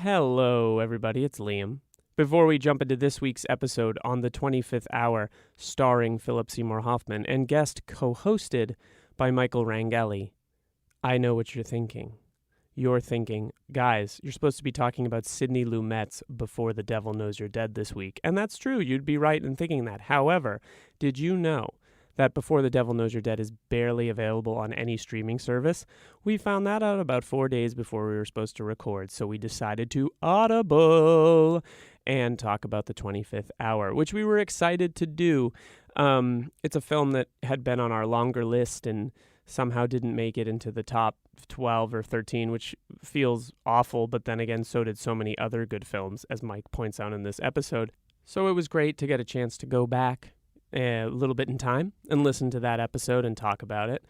Hello, everybody. It's Liam. Before we jump into this week's episode on the 25th hour, starring Phillip Seymour Hoffman and guest co-hosted by Michael Ranghelli, I know what you're thinking. You're thinking, guys, you're supposed to be talking about Sidney Lumet's Before the Devil Knows You're Dead this week. And that's true. You'd be right in thinking that. However, did you know that Before the Devil Knows You're Dead is barely available on any streaming service? We found that out about 4 days before we were supposed to record, so we decided to audible and talk about the 25th hour, which we were excited to do. It's a film that had been on our longer list and somehow didn't make it into the top 12 or 13, which feels awful, but then again, so did so many other good films, as Mike points out in this episode. So it was great to get a chance to go back a little bit in time and listen to that episode and talk about it.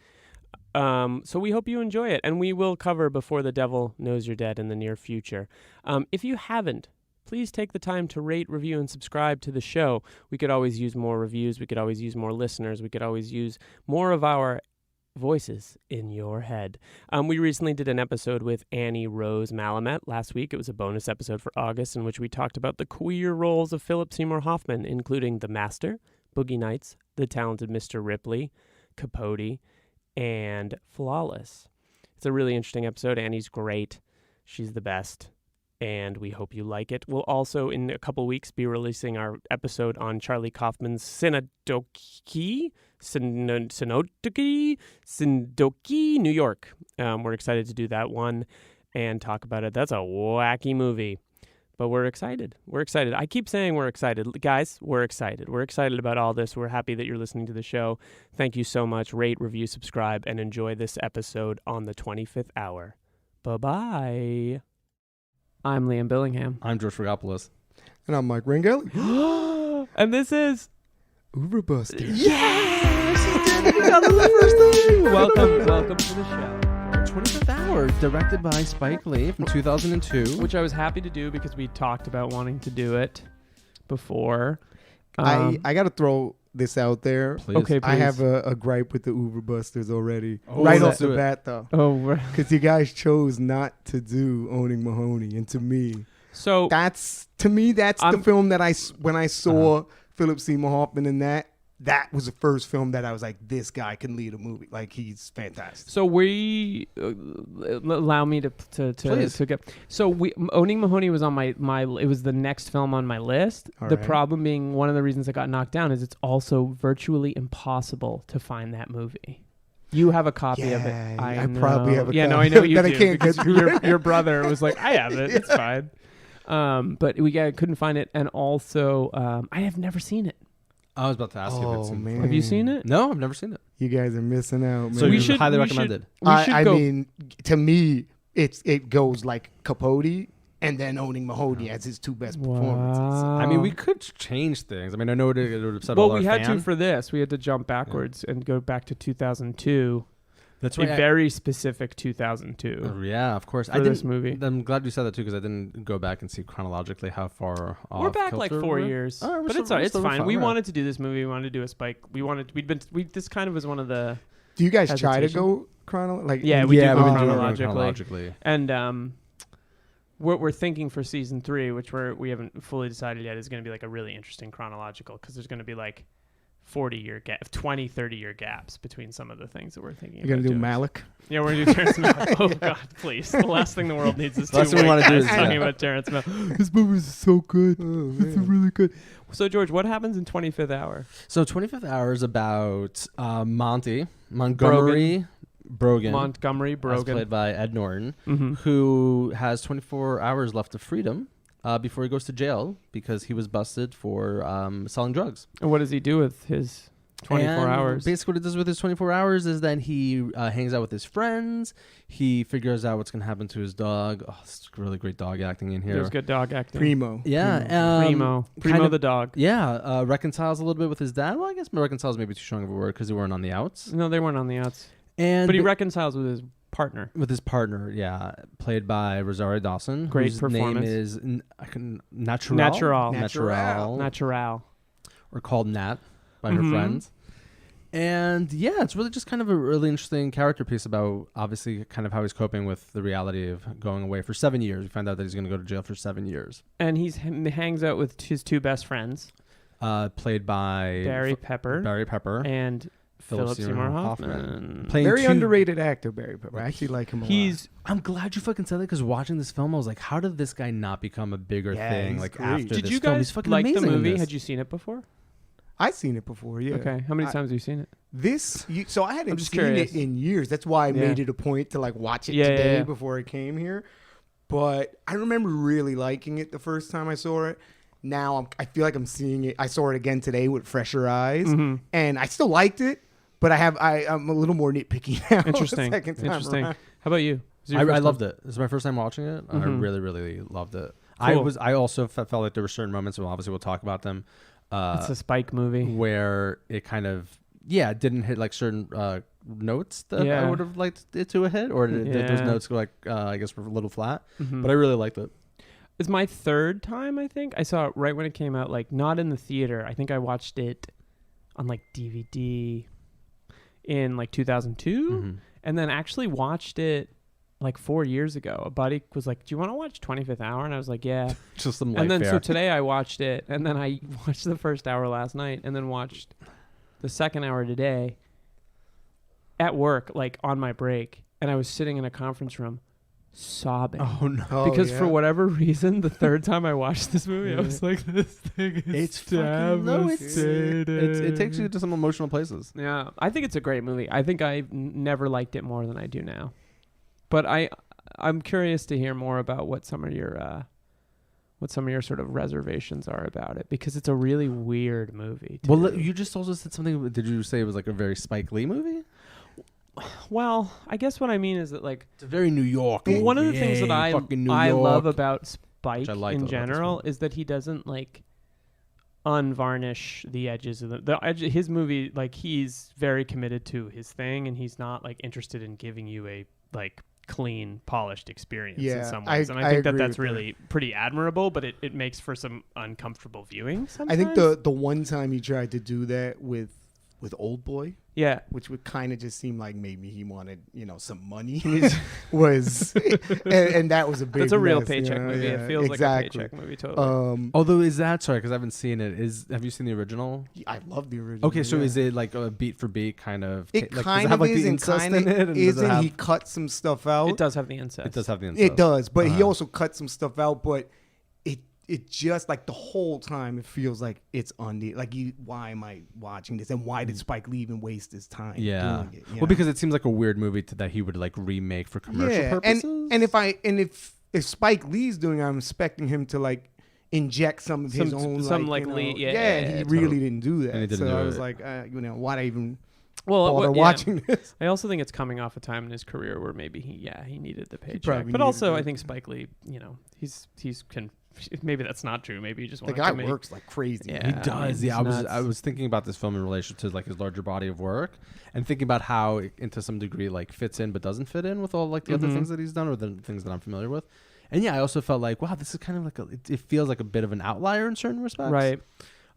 So we hope you enjoy it, and we will cover Before the Devil Knows You're Dead in the near future. If you haven't, please take the time to rate, review, and subscribe to the show. We could always use more reviews. We could always use more listeners. We could always use more of our voices in your head. We recently did an episode with Annie Rose Malamet last week. It was a bonus episode for August in which we talked about the queer roles of Phillip Seymour Hoffman, including The Master, Boogie Nights, The Talented Mr. Ripley, Capote, and Flawless. It's a really interesting episode. Annie's great. She's the best, and we hope you like it. We'll also, in a couple weeks, be releasing our episode on Charlie Kaufman's Synecdoche, New York. We're excited to do that one and talk about it. That's a wacky movie. But we're excited. We're excited. I keep saying we're excited. Guys, we're excited. We're excited about all this. We're happy that you're listening to the show. Thank you so much. Rate, review, subscribe, and enjoy this episode on the 25th hour. Bye-bye. I'm Liam Billingham. I'm George Fragopoulos. And I'm Mike Ranghelli. And this is Uberbuster. Yes! We got it the first time. Welcome to the show. 25th Hour, directed by Spike Lee from 2002. Which I was happy to do because we talked about wanting to do it before. I got to throw this out there. Please. Okay, please. I have a gripe with the Uberbusters already. Oh, right let's off the do it. bat, though. Oh, Because you guys chose not to do Owning Mahoney. And to me, so that's the film that when I saw Phillip Seymour Hoffman in that was the first film that I was like, this guy can lead a movie. Like, he's fantastic. So we allow me to get. So Owning Mahoney was on my. It was the next film on my list. All the right. problem being one of the reasons it got knocked down is it's also virtually impossible to find that movie. You have a copy of it. I know. probably have a Yeah, copy no, I know you that do. I can't get because through. your brother was like, I have it. It's fine. But couldn't find it, and also I have never seen it. I was about to ask you if it's Oh, in. man. Have you seen it? No, I've never seen it. You guys are missing out, man. So We you should- highly we recommended. We should I go. mean, to me, it goes like Capote and then Owning Mahoney as his two best performances. I mean, we could change things. I mean, I know it would upset Well, all our we had fans. to for this. We had to jump backwards and go back to 2002. That's A right. very specific 2002 Yeah, of course. for this movie. I'm glad you said that too, because I didn't go back and see chronologically how far off. We're back like 4 years, Oh, we're but still- it's all right. we're It's still fine. fine. We We're wanted to do this movie. We wanted to do a Spike. This kind of was one of the. Do you guys try to Hesitation. go chronologically? Yeah, we do we've go been doing it chronologically. chronologically. And what we're thinking for season 3, which we haven't fully decided yet, is going to be like a really interesting chronological, because there's going to be like 20, 30-year gaps between some of the things that we're thinking. You're going to do doing. Malick? Yeah, we're going to do Terrence Malick. Oh, God, please. The last thing the world needs is two Last thing we white wanna do guys is, talking yeah. about Terrence Malick. This movie is so good. It's really good. So, George, what happens in 25th Hour? So 25th Hour is about Montgomery Brogan, Montgomery as Brogan. played by Ed Norton, Mm-hmm. who has 24 hours left of freedom before he goes to jail because he was busted for selling drugs. And what does he do with his 24 And hours? Basically, what he does with his 24 hours is then he hangs out with his friends. He figures out what's going to happen to his dog. Oh, it's really great dog acting in here. There's good dog acting. Primo. Yeah. Primo kind of- the dog. Yeah. Reconciles a little bit with his dad. Well, I guess reconciles maybe too strong of a word because they weren't on the outs. No, they weren't on the outs. And But he reconciles with his partner. with his partner, yeah, played by Rosario Dawson. Great whose performance. name is Natural. Natural. Natural. Or called Nat by her Mhm. friends. And yeah, it's really just kind of a really interesting character piece about obviously kind of how he's coping with the reality of going away for 7 years. We find out that he's going to go to jail for 7 years. And he hangs out with his two best friends. Played by Barry Pepper. And Phillip Seymour Hoffman. Very underrated actor, Barry Pepper. I actually like him a lot. I'm glad you fucking said that because watching this film, I was like, how did this guy not become a bigger thing? Like great. after Did this you film? guys He's fucking like the amazing in movie? this. Had you seen it before? I've seen it before, yeah. Okay. How many times have you seen it? So I hadn't just seen curious. it in years. That's why I made it a point to like watch it today before I came here. But I remember really liking it the first time I saw it. Now I feel like I'm seeing it. I saw it again today with fresher eyes, and I still liked it. But I'm a little more nitpicky now. Interesting. The second time Interesting. around. How about you? I loved it. This is my first time watching it. I really, really loved it. Cool. I also felt like there were certain moments, and obviously we'll talk about them. It's a Spike movie where it kind of didn't hit like certain notes that I would have liked it to hit, or did those notes go like I guess were a little flat. But I really liked it. It's my third time. I think I saw it right when it came out, like not in the theater. I think I watched it on like DVD in like 2002, and then actually watched it like 4 years ago. A buddy was like, "Do you want to watch 25th Hour?" And I was like, "Yeah." Just some light and then fare. so today I watched it, and then I watched the first hour last night, and then watched the second hour today at work, like on my break, and I was sitting in a conference room sobbing. Oh no! Because for whatever reason, the third time I watched this movie, I was like, "This thing is devastating." It takes you to some emotional places. Yeah, I think it's a great movie. I think I never liked it more than I do now. But I'm curious to hear more about what some of your sort of reservations are about it, because it's a really weird movie. Well, you just also said something. Did you say it was like a very Spike Lee movie? Well, I guess what I mean is that like it's a very New York. One of the things that I love about Spike in general is is that he doesn't like unvarnish the edges of his movie. Like he's very committed to his thing, and he's not like interested in giving you a like clean, polished experience in some ways. And I think that's really pretty admirable, but it makes for some uncomfortable viewing sometimes. I think the one time he tried to do that with Old Boy, which would kind of just seem like maybe he wanted, some money, was, and that was a big. That's a real mess, paycheck movie. Yeah, it feels like a paycheck movie, totally. Although sorry, because I haven't seen it. Have you seen the original? I love the original. Okay, so is it like a beat for beat kind of? It like, kind does it have of like is, the and incest kind in it? of isn't. He cut some stuff out. It does have the incest. It does have the incest. It does, but he also cut some stuff out. But it just like the whole time it feels like it's why am I watching this, and why did Spike Lee even waste his time doing it? Well, because it seems like a weird movie that he would like remake for commercial purposes. And if Spike Lee's doing it, I'm expecting him to like inject some of his own and he really didn't do that. And he didn't so do I was it. like, why'd I even bother watching this? I also think it's coming off a time in his career where maybe he needed the paycheck. But needed also it. I think Spike Lee, he's maybe that's not true. Maybe you just want the guy works like crazy. Yeah, he does. Yeah, I was thinking about this film in relation to like his larger body of work, and thinking about how it, to some degree, like fits in but doesn't fit in with all like the other things that he's done or the things that I'm familiar with. And I also felt like, wow, this is kind of like it feels like a bit of an outlier in certain respects. Right.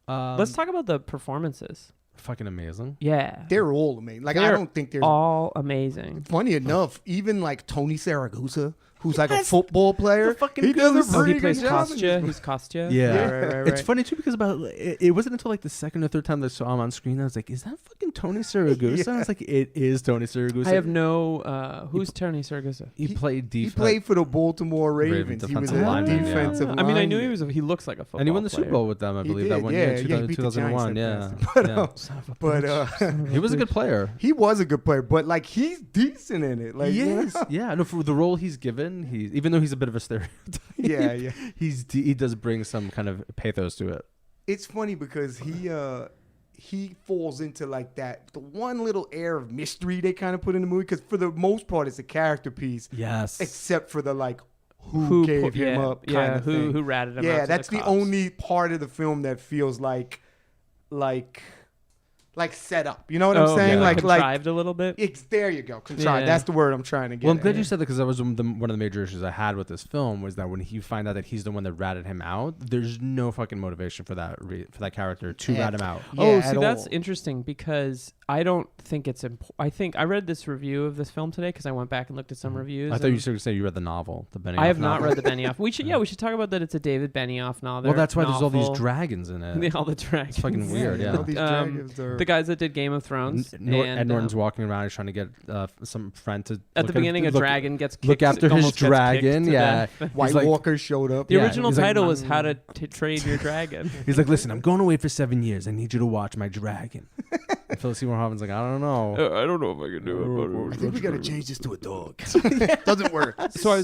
Let's talk about the performances. Fucking amazing. Yeah, they're all amazing. Like I don't think there's all amazing. Funny enough, even like Tony Saragusa, who's like a football player, he does a he pretty plays good job. Kostya. He's Kostya. Yeah. Right. It's funny too because it wasn't until like the second or third time that I saw him on screen I was like, is that fucking Tony Saragusa? I was like, it is Tony Saragusa. I have no. Who's Tony Saragusa? He played He played for the Baltimore Ravens. He was a defensive lineman, defensive lineman. I mean, I knew he looks like a football and he won the player. Super Bowl with them, I believe, that one year, 2001. Yeah. But He was a good player. he was a good player, but like he's decent in it. Like He is. Yeah, no, for the role he's given, even though he's a bit of a stereotype. yeah. He does bring some kind of pathos to it. It's funny because he falls into like the one little air of mystery they kind of put in the movie, because for the most part it's a character piece. Yes. Except for the like who gave him up kind of thing. Who ratted him out. Yeah, to that's the cops. only part of the film that feels like like set up. You know what I'm saying? Yeah, like contrived a little bit. There you go, contrived. That's the word I'm trying to get. Well, I'm glad you said that, because that was one of the major issues I had with this film, was that when you find out that he's the one that ratted him out, there's no fucking motivation for that character to rat him out. See, that's interesting, because I don't think it's I think I read this review of this film today because I went back and looked at some reviews. I thought you were going to say you read the novel, the Benioff. I have novel. not read the Benioff. We should talk about that. It's a David Benioff novel. Well, that's why there's all these dragons in it. All the dragons. It's fucking weird. Yeah. All these dragons are... The guys that did Game of Thrones. Ed Norton's walking around. He's trying to get some friend to. At the beginning, a dragon gets kicked. Look after his dragon. Yeah. White Walker showed up. The original title was How to Train Your Dragon. He's like, listen, I'm going away for 7 years. I need you to watch my dragon. And Phillip Seymour Hoffman's like, I don't know. I don't know if I can do it. I think we got to change this to a dog. Doesn't work. So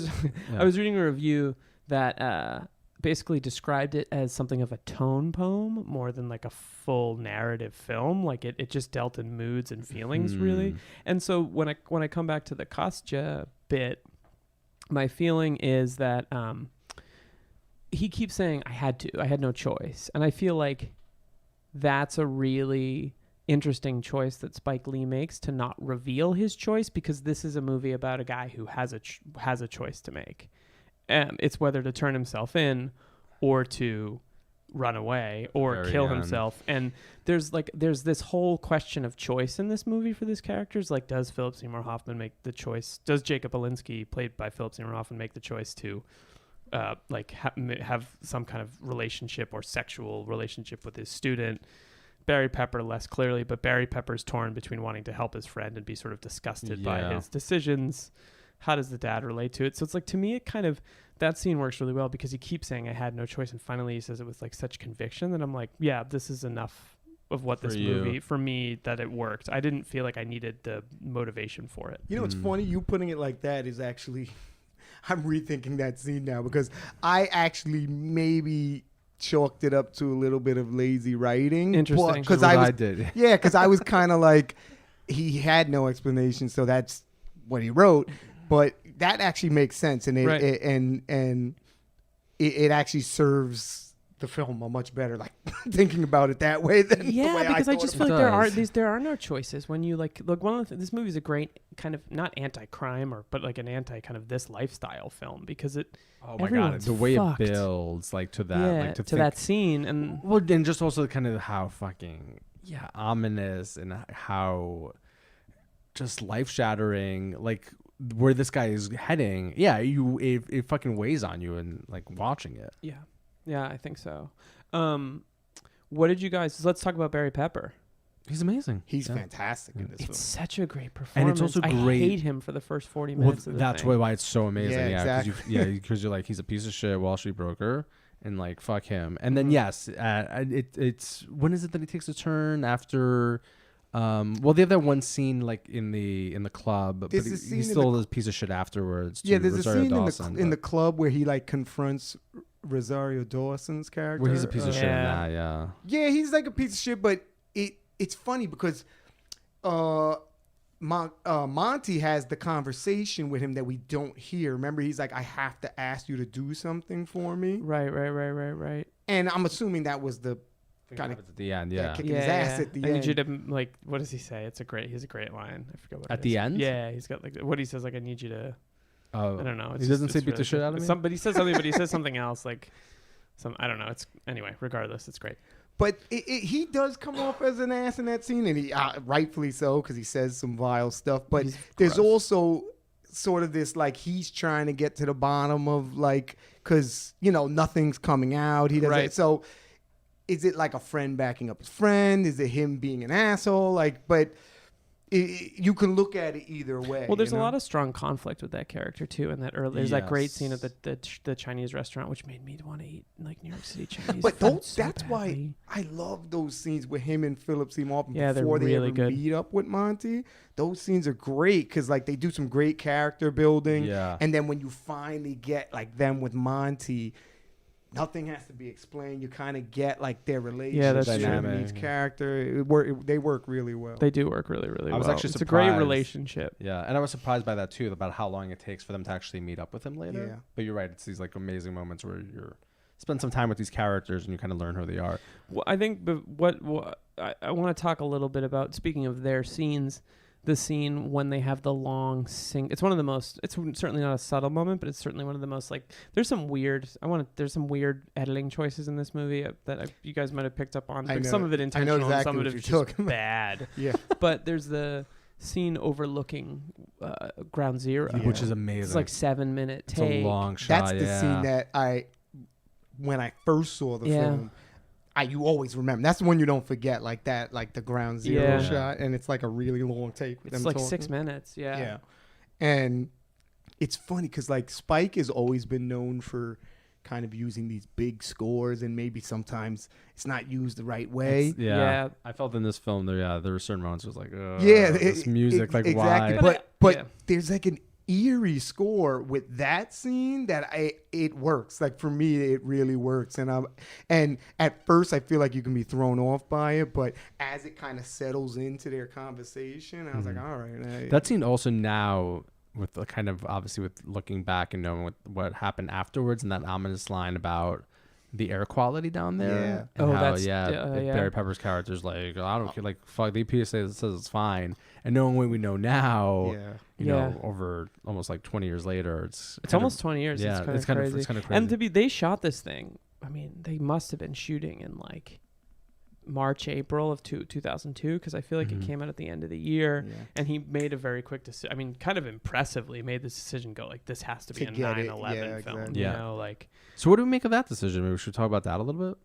I was reading a review that basically described it as something of a tone poem more than like a full narrative film. Like it just dealt in moods and feelings really. And so when I come back to the Kostya bit, my feeling is that he keeps saying I had no choice, and I feel like that's a really interesting choice that Spike Lee makes, to not reveal his choice, because this is a movie about a guy who has a choice to make. It's whether to turn himself in or to run away or kill himself. And there's this whole question of choice in this movie for this character. Like, does Phillip Seymour Hoffman make the choice? Does Jacob Alinsky, played by Phillip Seymour Hoffman, make the choice to have some kind of relationship or sexual relationship with his student? Barry Pepper less clearly, but Barry Pepper's torn between wanting to help his friend and be sort of disgusted by his decisions. How does the dad relate to it? So it's like, to me, it kind of, that scene works really well because he keeps saying I had no choice, and finally he says it with like such conviction that I'm like, yeah, this is enough of what this movie, for me, that it worked. I didn't feel like I needed the motivation for it. You know, it's funny, you putting it like that is actually, I'm rethinking that scene now, because I actually maybe chalked it up to a little bit of lazy writing. Interesting. Because I did. Yeah, because I was kind of like, he had no explanation, so that's what he wrote. But that actually makes sense, and it actually serves the film a much better, like thinking about it that way than the way because I just feel like there are no choices when you like look. This movie is a great kind of not anti-crime but like an anti kind of this lifestyle film, because it. Oh my god, the way it builds like to that, like to that scene, and just also kind of how fucking ominous and how just life shattering, like where this guy is heading. Yeah, it fucking weighs on you and like watching it. Yeah, I think so. What did you guys? Let's talk about Barry Pepper. He's amazing. He's fantastic in this film. It's such a great performance. And it's also great. I hate him for the first 40 minutes. Well, that's why it's so amazing. Yeah, exactly. Because you're like, he's a piece of shit Wall Street broker, and like fuck him. And then it's when is it that he takes a turn after? Well, they have that one scene like in the club, but he's still a piece of shit afterwards. Yeah, there's Rosario a scene in the club where he like confronts Rosario Dawson's character. Where he's a piece of shit in that, Yeah, he's like a piece of shit, but it's funny because Monty has the conversation with him that we don't hear. Remember, he's like, I have to ask you to do something for me. Right. And I'm assuming that was the kind of at the end, kicking his ass at the end. I need you to like, what does he say? He has a great line. I forget what at the end. Yeah, he's got like what he says, like, I need you to. I don't know. He doesn't say beat the shit out of me. But he says something. But he says something else, like I don't know. It's anyway. Regardless, it's great. But he does come off as an ass in that scene, and he rightfully so, because he says some vile stuff. But there's also sort of this like he's trying to get to the bottom of like, because nothing's coming out. He doesn't. Right. So is it like a friend backing up his friend? Is it him being an asshole? Like, but. You can look at it either way. Well, there's a lot of strong conflict with that character too, and there's that great scene at the Chinese restaurant, which made me want to eat like New York City Chinese. But that's why I love those scenes with him and Phillip Seymour Hoffman before they ever meet up with Monty. Those scenes are great because like they do some great character building, and then when you finally get like them with Monty. Nothing has to be explained. You kind of get like their relationship and each character. They work really well. They do work really, really well. I was actually surprised. It's a great relationship. Yeah, and I was surprised by that too, about how long it takes for them to actually meet up with him later. Yeah. But you're right. It's these like amazing moments where you're spend some time with these characters and you kind of learn who they are. Well, I think what I want to talk a little bit about, speaking of their scenes, the scene when they have the long it's one of the most, it's certainly not a subtle moment, but it's certainly one of the most, like, there's some weird editing choices in this movie that you guys might have picked up on. Like, some of it intentional, exactly, and some of it is just bad. Yeah. But there's the scene overlooking Ground Zero, which is amazing. It's like 7-minute take. It's a long shot. That's the scene that when I first saw the film, you always remember. That's the one you don't forget, like that, like the Ground Zero shot, and it's like a really long take. It's like 6 minutes. Yeah. And it's funny because like Spike has always been known for kind of using these big scores, and maybe sometimes it's not used the right way. I felt in this film there were certain moments where it was like, this music, like exactly. why? But there's like an eerie score with that scene that it works. Like for me, it really works. And at first I feel like you can be thrown off by it, but as it kind of settles into their conversation, I was like, all right. That scene also now, with the kind of obviously with looking back and knowing what happened afterwards, and that ominous line about the air quality down there. Yeah. And Barry Pepper's character's like, I don't care, like, fuck, the EPA says it's fine. And knowing what we know now, you know, over almost like 20 years later, it's almost 20 years. Yeah, it's kind of crazy. And they shot this thing. I mean, they must have been shooting in like March, April of 2002, because I feel like it came out at the end of the year, and he made a very quick decision. I mean, kind of impressively made this decision go like, this has to be a 9/11 film. Exactly. You know, like. So what do we make of that decision? Maybe we should talk about that a little bit.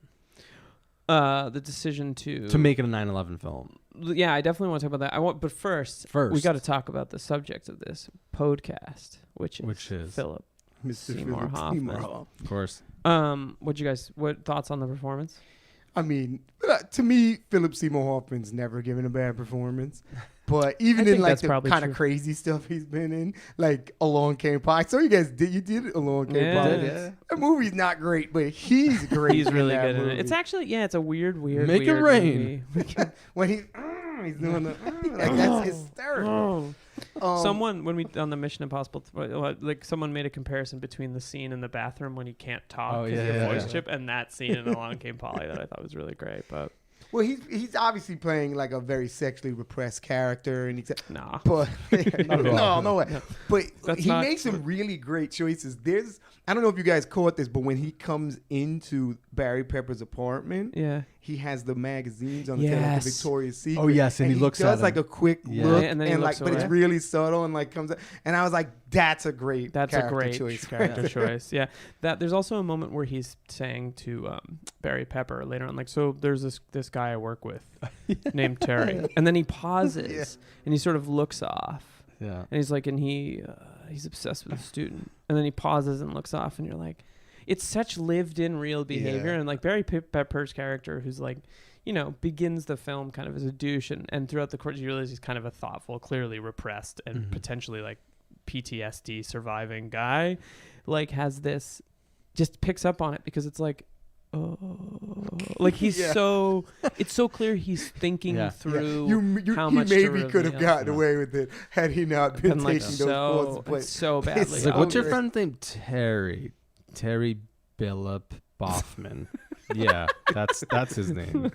The decision to make it a 9/11 film. Yeah, I definitely want to talk about that. But first we got to talk about the subject of this podcast, which is Phillip Seymour Hoffman. Of course. What thoughts on the performance? I mean, to me, Phillip Seymour Hoffman's never given a bad performance. But even in like the kind of crazy stuff he's been in, like Along Came Polly. So you did Along Came Polly. Yeah. That movie's not great, but he's great. He's really good movie. in it. It's actually, it's a weird Make it rain. When he's doing the like, that's hysterical. Someone, when we on the Mission Impossible, like someone made a comparison between the scene in the bathroom when you can't talk because your voice chip, and that scene in Along Came Polly that I thought was really great. But well, he's obviously playing like a very sexually repressed character, and no way. No. But he makes some really great choices. I don't know if you guys caught this, but when he comes into Barry Pepper's apartment, he has the magazines on the table, like the Victoria's Secret. Oh yes, and he looks at does like a quick look, and then like, but it's really subtle and like comes up. And I was like, that's a great character choice. Yeah, that there's also a moment where he's saying to Barry Pepper later on, like, so there's this guy I work with named Terry, and then he pauses and he sort of looks off. Yeah, and he's like, and he's obsessed with a student, and then he pauses and looks off, and you're like, it's such lived-in real behavior, and like Barry Pepper's character, who's like, you know, begins the film kind of as a douche, and throughout the course you realize he's kind of a thoughtful, clearly repressed, and potentially like PTSD surviving guy, like has this, just picks up on it because it's like, like he's it's so clear he's thinking through how much he maybe could have gotten away with it had he not been taking those courses so badly. Like, what's your friend's name? Terry Phillip Hoffman. Yeah, that's his name.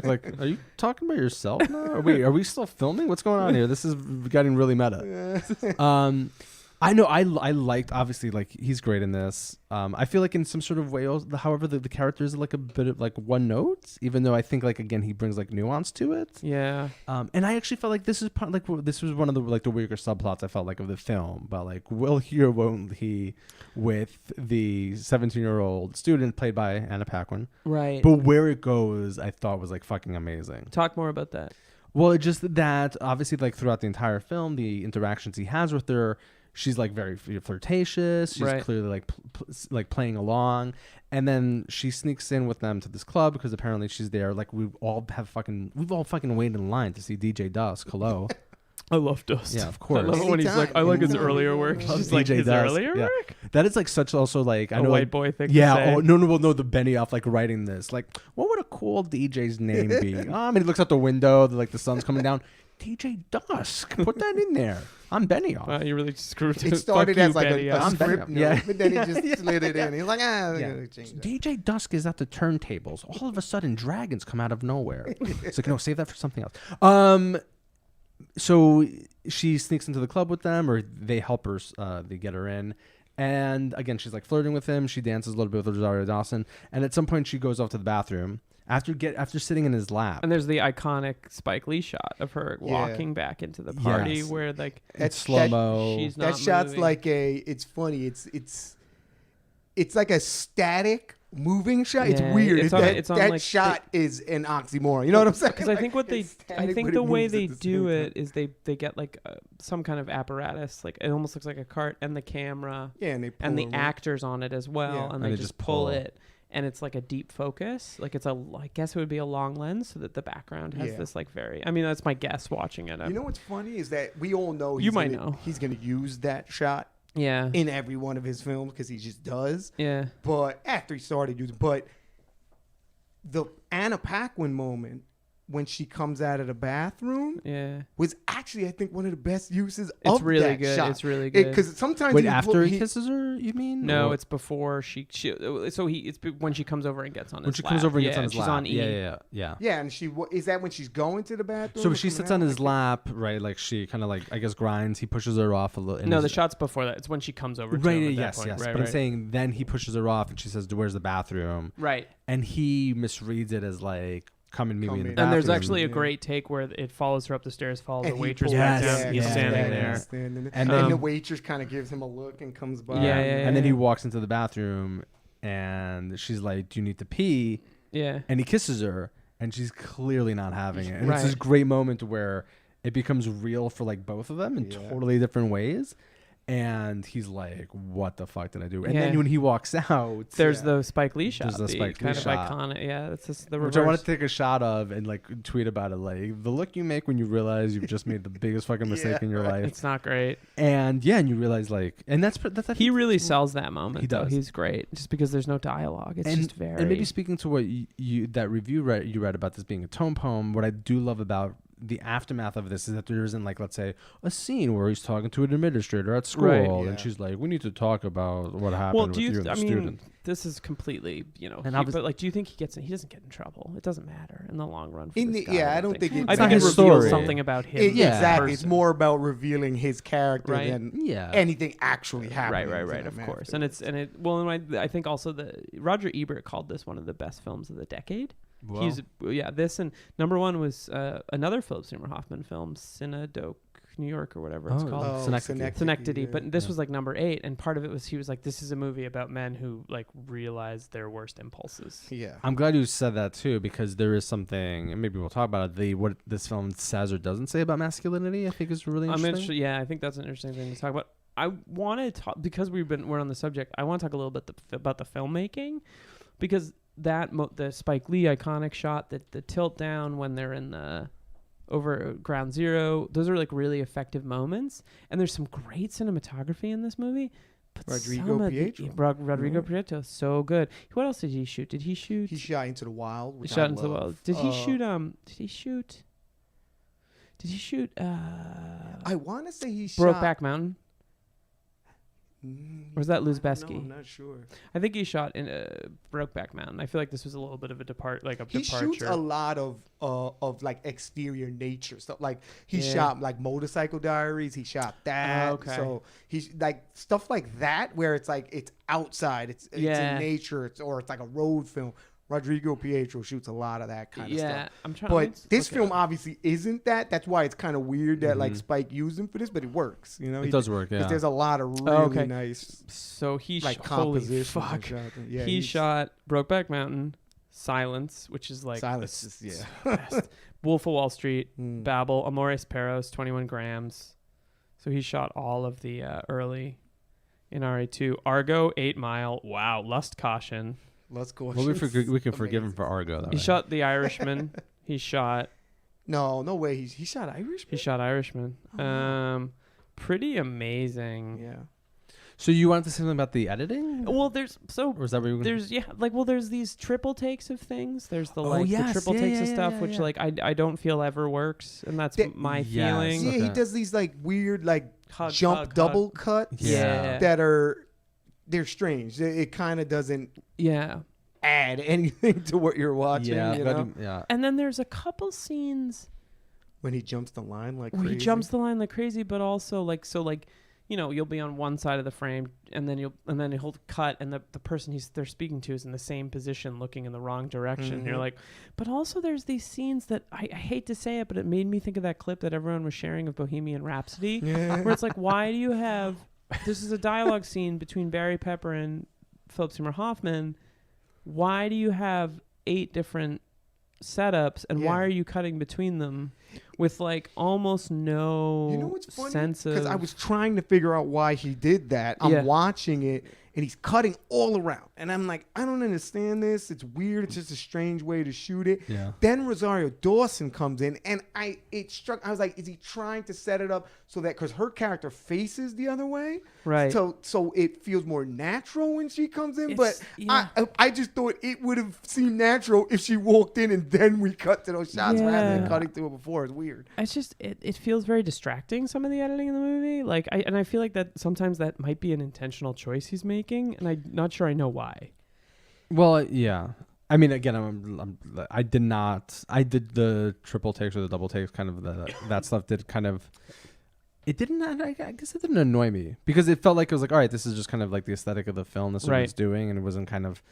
Like, are you talking about yourself now? Are we still filming? What's going on here? This is getting really meta. I know I liked, obviously, like, he's great in this. I feel like in some sort of way, however, the character is like a bit of like one note, even though I think, like, again, he brings like nuance to it. Yeah. And I actually felt like this was one of the like the weaker subplots I felt like of the film, but like, will he or won't he with the 17-year-old student played by Anna Paquin. Right. But where it goes, I thought was like fucking amazing. Talk more about that. Well, just that obviously, like, throughout the entire film, the interactions he has with her, she's like very flirtatious. She's clearly like playing along, and then she sneaks in with them to this club because apparently she's there. Like, we've all fucking waited in line to see DJ Dusk. Hello. I love Dust. Yeah, of course. I love it when he's like, I like his earlier work. She's like, his earlier work? That is like such also like a white boy thing. Yeah. No, the Benioff like writing this. Like, what would a cool DJ's name be? I mean, he looks out the window, like the sun's coming down. DJ Dusk. Put that in there. I'm Benioff. Wow, you really screwed It started as like a script note, Yeah. but then he just slid it in. He's like, I'm gonna change that. DJ Dusk is at the turntables. All of a sudden, dragons come out of nowhere. It's like, no, save that for something else. So she sneaks into the club with them, or they help her. They get her in. And again, she's like flirting with him. She dances a little bit with Rosario Dawson. And at some point, she goes off to the bathroom after sitting in his lap. And there's the iconic Spike Lee shot of her walking back into the party, Yes. where like It's slow-mo. she's not That shot's moving. like it's funny. It's like a static moving shot. It's Yeah, weird. it's on- that it's on, that like, shot is an oxymoron. You know what I'm saying? Because I think It's static, I think but the it way moves at they the do same it time. is they get like some kind of apparatus, like it almost looks like a cart, and the camera Yeah, and they pull and the it, right? actors on it as well, Yeah. and they just pull it, and it's like a deep focus, like I guess it would be a long lens, so that the background has this like very. I mean, that's my guess watching it. You know what's funny is that we all know You might know. he's gonna use that shot Yeah. in every one of his films because he just does. Yeah. But after he started using, but the Anna Paquin moment when she comes out of the bathroom Yeah. was actually, I think, one of the best uses It's of really that good. shot. It's really good. Because sometimes Wait, he after he he kisses her, you mean? No, Or it's before she so he it's when she comes over and gets on when his she lap. comes over and gets Yeah, on his she's lap. on E. Yeah. Yeah, and is that when she's going to the bathroom? So or she coming sits out? on his lap, right? Like she kind of like, I guess, grinds. He pushes her off a little. No, the shot's before that. It's when she comes over to Right, him at that yes, point. yes. Right, But I'm saying then he pushes her off and she says, "Where's the bathroom?" Right. And he misreads it as like, "Come and meet me in the bathroom." And there's actually a Yeah. great take where it follows her up the stairs, follows And the he waitress pulls- back Yes, down. He's yeah, standing yeah, there. yeah. And And then then- the waitress kind of gives him a look and comes by. Yeah, and then he walks into the bathroom and she's like, "Do you need to pee?" Yeah. And he kisses her and she's clearly not having it. And it's this Right. great moment where it becomes real for like both of them in Yeah. totally different ways. And he's like, "What the fuck did I do?" And Yeah. then when he walks out, There's the Spike Lee shot. There's the Spike Lee kind shot. of iconic. Yeah, that's just the which reverse. I want to take a shot of and like tweet about it, like the look you make when you realize you've just made the biggest fucking mistake in your life. It's not great. And yeah, and you realize like, and that's I He think, really sells that moment. He does. Though. He's great, just because there's no dialogue. It's just very. And maybe speaking to what you that review you read about this being a tone poem, what I do love about the aftermath of this is that there isn't like, let's say, a scene where he's talking to an administrator at school Right. and Yeah. she's like, "We need to talk about what happened Well, with do you you? and the I mean, student." this is completely, And but like, do you think he gets? He doesn't get in trouble. It doesn't matter in the long run. For In this the- guy, yeah, I don't think I it's think not it his reveals story. something about him. Yeah. Exactly. It's person. more about revealing his character Right. than Yeah. anything actually happening. Right. to Of them course, afterwards. and I think also Roger Ebert called this one of the best films of the decade. This and number one was another Phillip Seymour Hoffman film, Synecdoche, New York, or whatever it's called. Synecdoche. yeah. But this was like number 8, and part of it was he was like, this is a movie about men who like realize their worst impulses. Yeah. I'm glad you said that too, because there is something, and maybe we'll talk about it. What this film says or doesn't say about masculinity, I think, is really interesting. Yeah, I think that's an interesting thing to talk about. I want to talk because we're on the subject. I want to talk a little bit about the filmmaking, because the Spike Lee iconic shot, the tilt down when they're in the over Ground Zero, those are like really effective moments, and there's some great cinematography in this movie. But Rodrigo Prieto. Rodrigo Prieto, so good. What else did he shoot? Did he shoot? He shot Into the Wild. He Which shot I Into the love. Wild. Did he shoot? Did he shoot? I want to say he shot Brokeback Mountain. Or was that Luzbeski? No, I'm not sure. I think he shot in Brokeback Mountain. I feel like this was a little bit of a He departure. shoots a lot of like exterior nature stuff. Like he shot like Motorcycle Diaries. He shot that. Okay. So he's like stuff like that where it's like it's outside. It's in nature. Or it's like a road film. Rodrigo Prieto shoots a lot of that kind of stuff. I'm trying. But this film obviously isn't that. That's why it's kind of weird that like Spike used him for this, but it works. You know, It does work, yeah. Because there's a lot of really nice So he like holy composition. fuck. Yeah, he shot Brokeback Mountain, Silence, which is like Silence is best. Wolf of Wall Street, Mm. Babel, Amores Perros, 21 Grams. So he shot all of the early in RA2. Argo, 8 Mile. Wow, Lust Caution. Let's go. Well, we can forgive him for Argo. Though, He shot The Irishman. He shot No way. He shot Irishman. Irishman. Oh. Pretty amazing. Yeah. So you wanted to say something about the editing? Well, there's Or is that what you were there's there's these triple takes of things. There's the the triple yeah, takes yeah, of stuff, yeah, which yeah. like I don't feel ever works, and that's my feeling. Yeah, Okay. he does these like weird like Hug, jump hug, double hug. cuts Yeah. that they're strange. It kind of doesn't add anything to what you're watching. Yeah, you know? yeah. And then there's a couple scenes When he jumps the line like where crazy. he jumps the line like crazy, but also you'll be on one side of the frame, and then he'll cut, and the person they're speaking to is in the same position, looking in the wrong direction. Mm-hmm. You're like, but also there's these scenes that I hate to say it, but it made me think of that clip that everyone was sharing of Bohemian Rhapsody, where it's like, why do you have this is a dialogue scene between Barry Pepper and Phillip Seymour Hoffman. Why do you have 8 different setups, and why are you cutting between them with like almost no sense of... Because I was trying to figure out why he did that. I'm watching it, and he's cutting all around. And I'm like, I don't understand this. It's weird. It's just a strange way to shoot it. Yeah. Then Rosario Dawson comes in, and I was like, is he trying to set it up so that, because her character faces the other way? Right. So it feels more natural when she comes in. It's- but I just thought it would have seemed natural if she walked in and then we cut to those shots rather than cutting to it before. It's weird. It's just it feels very distracting, some of the editing in the movie. Like I feel like that sometimes that might be an intentional choice he's making, and I'm not sure I know why. Well, yeah. I mean, again, I did the triple takes or the double takes, kind of that stuff did kind of. It didn't. I guess it didn't annoy me because it felt like it was like, all right, this is just kind of like the aesthetic of the film. This is what it's doing, and it wasn't kind of,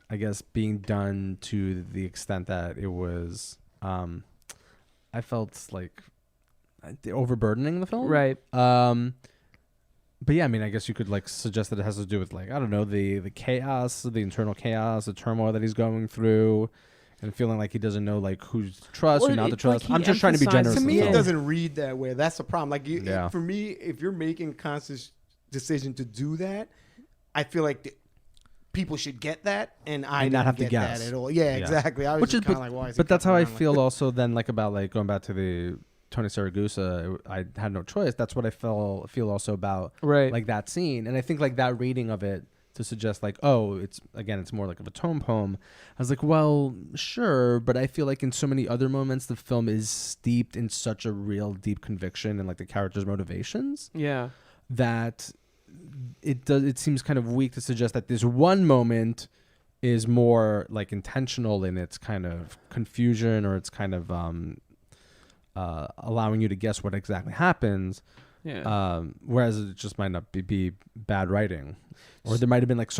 I guess, being done to the extent that it was. I felt like overburdening the film, Right. But yeah, I mean, I guess you could like suggest that it has to do with like, I don't know, the chaos, the internal chaos, the turmoil that he's going through, and feeling like he doesn't know like who to trust, who not to trust. I'm just trying to be generous. To me, with it the film. doesn't read that way. That's the problem. Like, for me, if you're making a conscious decision to do that, I feel like people should get that, and I not didn't have to get guess. that at all. Yeah, exactly. I was just kind of like, why is it but that's how coming I around like feel that? also then like about like going back to the Tony Saragusa. I had no choice. That's what I feel also about like that scene, and I think like that reading of it to suggest like, oh, it's more like of a tone poem. I was like, well, sure, but I feel like in so many other moments the film is steeped in such a real deep conviction and like the character's motivations. Yeah. That it seems kind of weak to suggest that this one moment is more like intentional in its kind of confusion or its kind of allowing you to guess what exactly happens. Yeah. Whereas it just might not be bad writing, or there might have been like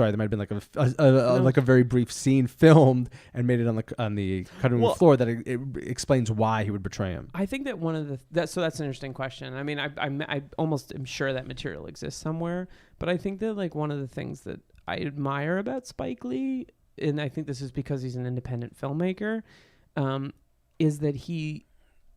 like a very brief scene filmed and made it on the cutting room floor that it explains why he would betray him. I think that one of the that's an interesting question. I mean, I almost am sure that material exists somewhere, but I think that like one of the things that I admire about Spike Lee, and I think this is because he's an independent filmmaker, is that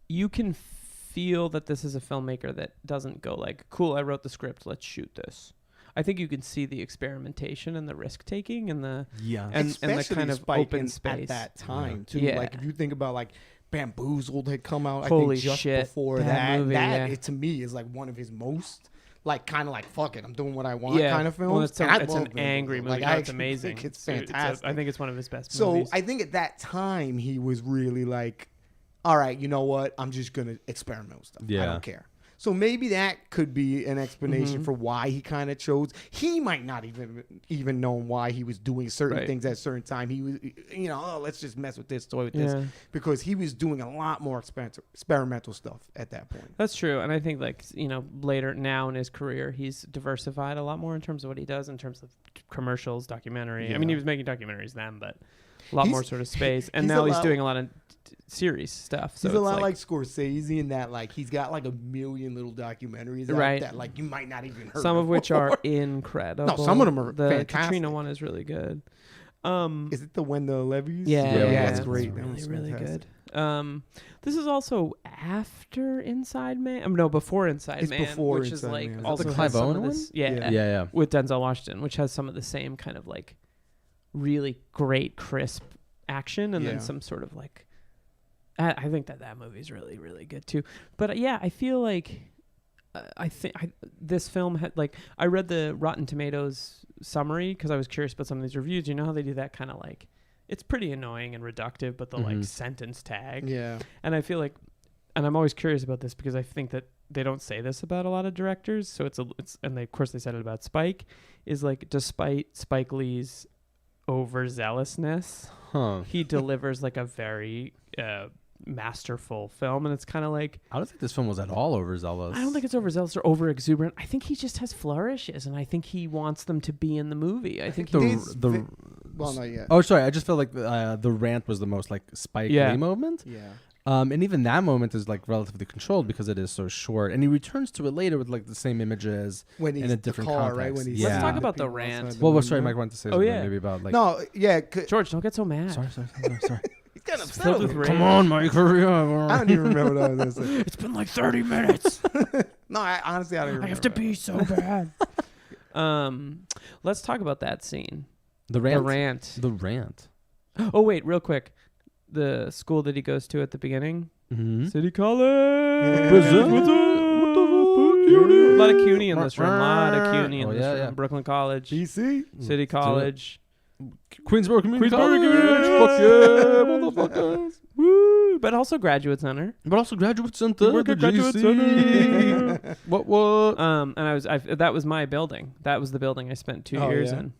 you can feel that this is a filmmaker that doesn't go like, cool, I wrote the script, let's shoot this. I think you can see the experimentation and the risk taking and the and the kind of open space at that time too. Yeah. Like if you think about like Bamboozled had come out, Holy I think just shit, before that movie, it to me is like one of his most like kind of like fuck it, I'm doing what I want kind of films. Well, it's and it's an angry movie. Like, It's amazing. Think it's fantastic. I think it's one of his best so movies. I think at that time he was really like, all right, you know what? I'm just going to experiment with stuff. I don't care. So maybe that could be an explanation for why he kind of chose. He might not even know why he was doing certain things at a certain time. He was, let's just mess with this, toy with this. Because he was doing a lot more experimental stuff at that point. That's true. And I think like, later now in his career, he's diversified a lot more in terms of what he does, in terms of commercials, documentary. I mean, he was making documentaries then, but a lot more sort of space. And now he's doing a lot of series stuff. So he's a lot like Scorsese in that like he's got like a million little documentaries out that like you might not even heard some of which before. are incredible. No, some of them are the fantastic. Katrina one is really good. Is it the When the Levees? Yeah, that's great. Really, really good. This is also after Inside Man. No, before Inside Man. Before which Inside is like Man. also the has Clive some Owen of one? this, yeah, Yeah. with Denzel Washington, which has some of the same kind of like really great crisp action, and then some sort of like. I think that movie is really, really good too. But I feel like I think this film had like I read the Rotten Tomatoes summary because I was curious about some of these reviews. You know how they do that kind of like it's pretty annoying and reductive, but the like sentence tag. Yeah. And I feel like, and I'm always curious about this because I think that they don't say this about a lot of directors. So it's and they, of course they said it about Spike, is like despite Spike Lee's overzealousness, he delivers like a very masterful film, and it's kind of like I don't think this film was at all overzealous. I don't think it's overzealous or over exuberant. I think he just has flourishes, and I think he wants them to be in the movie. I think well, not yet. Oh, sorry. I just felt like the rant was the most like Spike Lee moment. Yeah. And even that moment is like relatively controlled because it is so short, and he returns to it later with like the same images when he's in a different car, context. Right? When he's Let's talk about the rant. Well, sorry, Mike wanted to say something maybe about like. No, yeah. George, don't get so mad. Sorry. He's kind of filled with rage. Come on, Mike, hurry up. I don't even remember what I was going to say. It's been like 30 minutes. No, honestly, I don't even remember. I have to pee so bad. Let's talk about that scene. The rant. Oh, wait, real quick. The school that he goes to at the beginning. Mm-hmm. City College. Yeah. A lot of CUNY in this room. Yeah. Brooklyn College. DC. City College. Queensboro Community Queensboro College. Fuck yeah, motherfuckers. Woo. But also Graduate Center. Graduate Center. Work at Graduate Center. What? And that was my building. That was the building I spent 2 years in.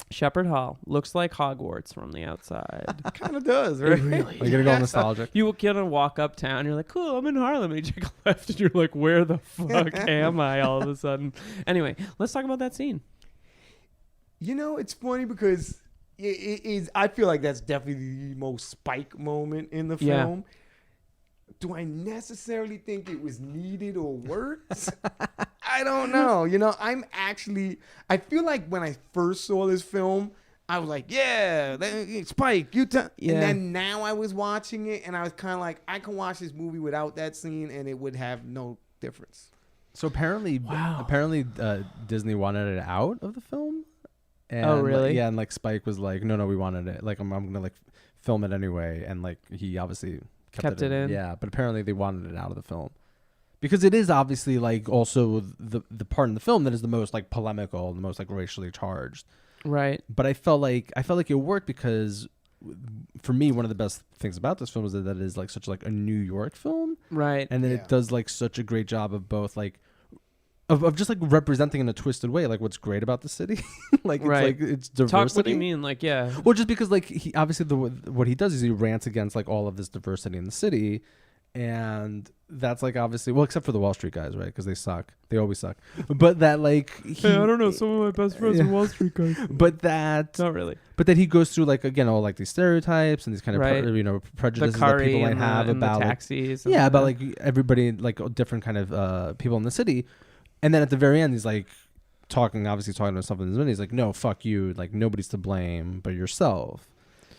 Shepherd Hall looks like Hogwarts from the outside. Kind of does, right? It really Are you gonna go nostalgic? You kind of walk uptown, you're like, cool, I'm in Harlem. And you take a left, and you're like, where the fuck am I all of a sudden? Anyway, let's talk about that scene. You know, it's funny because it is. I feel like that's definitely the most Spike moment in the film. Do I necessarily think it was needed or worked? I don't know. You know, I feel like when I first saw this film, I was like, yeah, Spike, and then now I was watching it and I was kind of like, I can watch this movie without that scene and it would have no difference. So apparently Disney wanted it out of the film. And oh, really? And like Spike was like, no, we wanted it. Like, I'm going to like film it anyway. And like, he obviously kept it in. Yeah, but apparently they wanted it out of the film. Because it is obviously like also the part in the film that is the most like polemical, the most like racially charged. Right. But I felt like it worked because for me, one of the best things about this film is that it is like such like a New York film. Right. And then it does like such a great job of both like of just like representing in a twisted way like what's great about the city. Like it's like it's diversity. What do you mean? Like, yeah. Well, just because like he obviously what he does is he rants against like all of this diversity in the city. And that's like obviously except for the Wall Street guys, right? Because they suck. They always suck. But that like hey, I don't know. Some of my best friends are Wall Street guys. But that not really. But then he goes through like again all like these stereotypes and these kind of prejudices that people might have about the taxis. Like, about like everybody like different kind of people in the city. And then at the very end, he's like talking about something. He's like, "No, fuck you. Like nobody's to blame but yourself."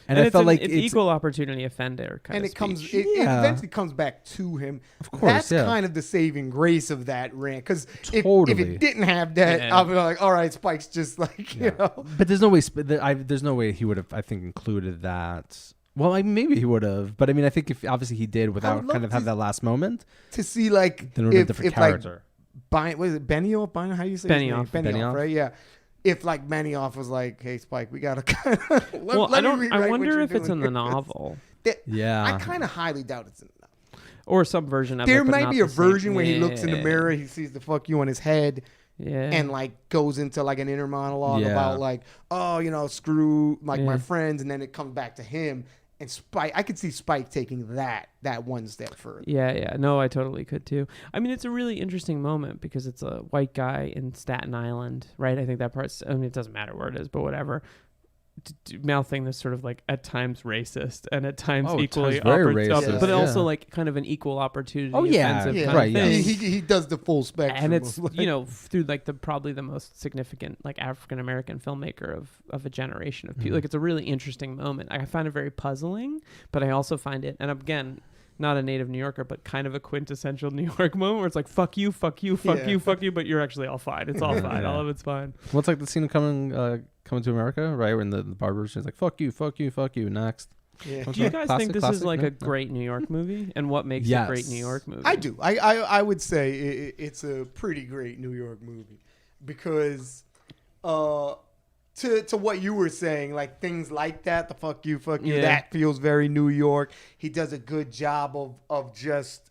And I felt like it's equal opportunity offender kind of speech. It eventually comes back to him. Of course, that's kind of the saving grace of that rant. Because if it didn't have that, Yeah. I'll be like, all right, Spike's just like, you know. But there's no way he would have, I think, included that. Well, maybe he would have, but I mean, I think if obviously he did without kind of have that last moment to see like then it would have a different character. Was it Benioff? How do you say Benioff? Benioff, right? Yeah. If like Benioff was like, "Hey, Spike, we gotta kind of." I wonder if it's in the novel. I kind of highly doubt it's in the novel. Or some version of it. There might be a version where he looks in the mirror, he sees the "fuck you" on his head. Yeah. And like goes into like an inner monologue about like, oh, you know, screw like my friends, and then it comes back to him. And Spike, I could see Spike taking that one step further. Yeah. No, I totally could too. I mean, it's a really interesting moment because it's a white guy in Staten Island, right? I think that part's, I mean, it doesn't matter where it is, but whatever. Mouthing this sort of like at times racist and at times equally racist, but also like kind of an equal opportunity. He does the full spectrum, and it's through like probably the most significant like African American filmmaker of a generation of people. Like it's a really interesting moment. I find it very puzzling, but I also find it, and again, not a native New Yorker, but kind of a quintessential New York moment where it's like fuck you, but you're actually all fine. It's all fine. All of it's fine. Well, it's like the scene of Coming to America, right? When the barber is like, fuck you, next. Yeah. Do you guys think this is like no? a great New York movie? And what makes Yes. a great New York movie? I do. I would say it's a pretty great New York movie because to what you were saying, like things like that, the fuck you, Yeah. that feels very New York. He does a good job of just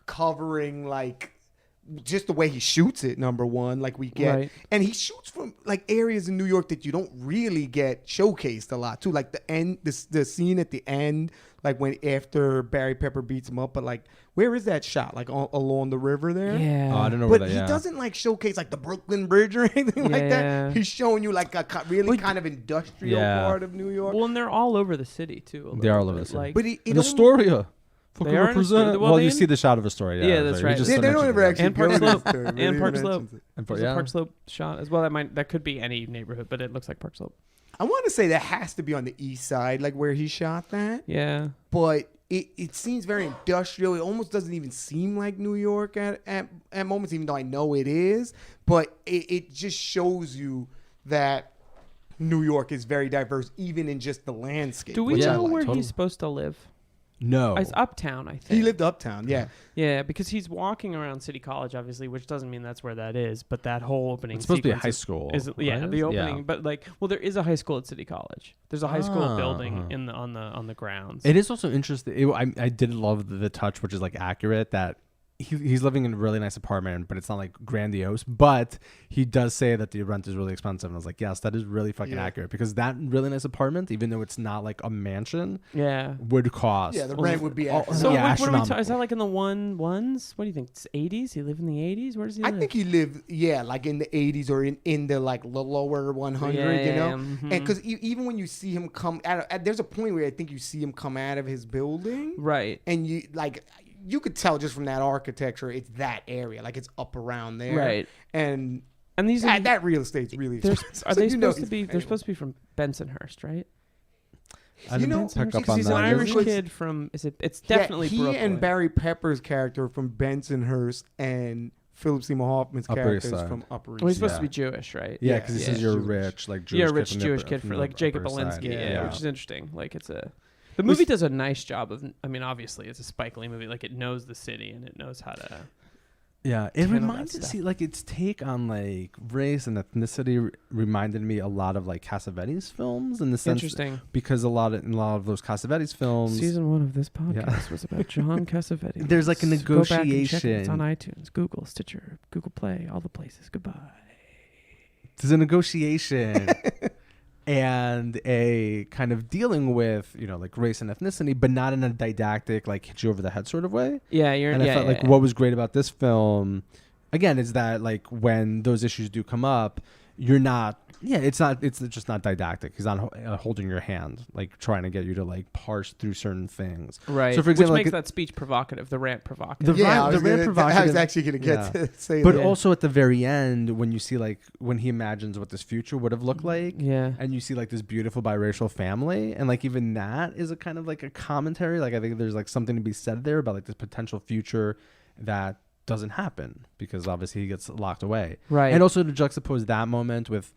covering like just the way he shoots it, number one, like we get. Right. And he shoots from like areas in New York that you don't really get showcased a lot too. Like the end, the scene at the end, like when after Barry Pepper beats him up, but like where is that shot? Like along the river there? Yeah. Oh, I don't know But where he that, doesn't like showcase like the Brooklyn Bridge or anything like Yeah. that. He's showing you like a really Like, kind of industrial yeah. part of New York. Well, and they're all over the city too. They are all little over bit. the city. Like, But it In almost- Astoria. They Fucking are in represent. Astoria. Well, Well, you they- see the shot of Astoria. Yeah, that's sorry. right. You just they don't mentioned ever it. actually And Park go to Slope. Astoria. Really And Park mentions Slope. it. And There's a Park Slope shot as well. That could be any neighborhood, but it looks like Park Slope. I want to say that has to be on the east side, like where he shot that. Yeah. But it seems very industrial. It almost doesn't even seem like New York at moments, even though I know it is. But it just shows you that New York is very diverse, even in just the landscape. Do we which I know like. where totally. he's supposed to live? No. It's uptown, I think. He lived uptown, yeah. Yeah, because he's walking around City College, obviously, which doesn't mean that's where that is. But that whole opening It's supposed to be a sequence high school. yeah, right? the opening. Yeah. But like, well, there is a high school at City College. There's a high school Ah, building uh-huh. on the grounds. It is also interesting. I did love the touch, which is like accurate, that he's living in a really nice apartment, but it's not like grandiose. But he does say that the rent is really expensive, and I was like, yes, that is really fucking accurate, because that really nice apartment, even though it's not like a mansion, Yeah. would cost. Yeah, the rent would be Oh, astronomical. So yeah, what are we talking? astronomical. Is that like in the ones? What do you think? It's 80s? He lived in the 80s? Where does he I live? think he lived, like in the 80s or in the like the lower 100, you know? mhm. And because even when you see him come there's a point where I think you see him come out of his building, Right. and you could tell just from that architecture, it's that area, like it's up around there, Right. And And these are that real estate's really they're- expensive. are So they you know supposed to he's be? They're paying. supposed to be from Bensonhurst, right? I You didn't know, pick up Because on he's that. an Irish Was- kid from. Is it? It's definitely he Brooklyn. and Barry Pepper's character from Bensonhurst and Phillip Seymour Hoffman's Upper characters East Side. from Upper East. Well, he's supposed Yeah. to be Jewish, right? Yeah, because he Yeah, says you're Jewish. rich, like Jewish Yeah, kid rich from the Jewish upper- kid from for the like Jacob Upper East Side. Belinsky, Yeah. which is interesting. Like the movie does a nice job of. I mean, obviously it's a Spike Lee movie. Like it knows the city and it knows how to. Yeah, it handle that reminds stuff. see like its take on like race and ethnicity reminded me a lot of like Cassavetes films in the sense Interesting. because in a lot of those Cassavetes films Season 1 of this podcast Yeah. was about John Cassavetes. There's like a Go back and check it. It's negotiation. on iTunes, Google, Stitcher, Google Play, all the places. Goodbye. There's a negotiation and a kind of dealing with, like race and ethnicity, but not in a didactic, like hit you over the head sort of way. Yeah, you're. And I felt like what was great about this film, again, is that like when those issues do come up, you're not. Yeah, it's just not didactic. He's not holding your hand, like trying to get you to like parse through certain things. Right. So for example, which makes like that speech provocative, the rant provocative. The Yeah, rant I was provocative. actually going to get to say But that. also at the very end, when you see like when he imagines what this future would have looked like, Yeah. and you see like this beautiful biracial family, and like even that is a kind of like a commentary. Like I think there's like something to be said there about like this potential future that doesn't happen because obviously he gets locked away. Right. And also to juxtapose that moment with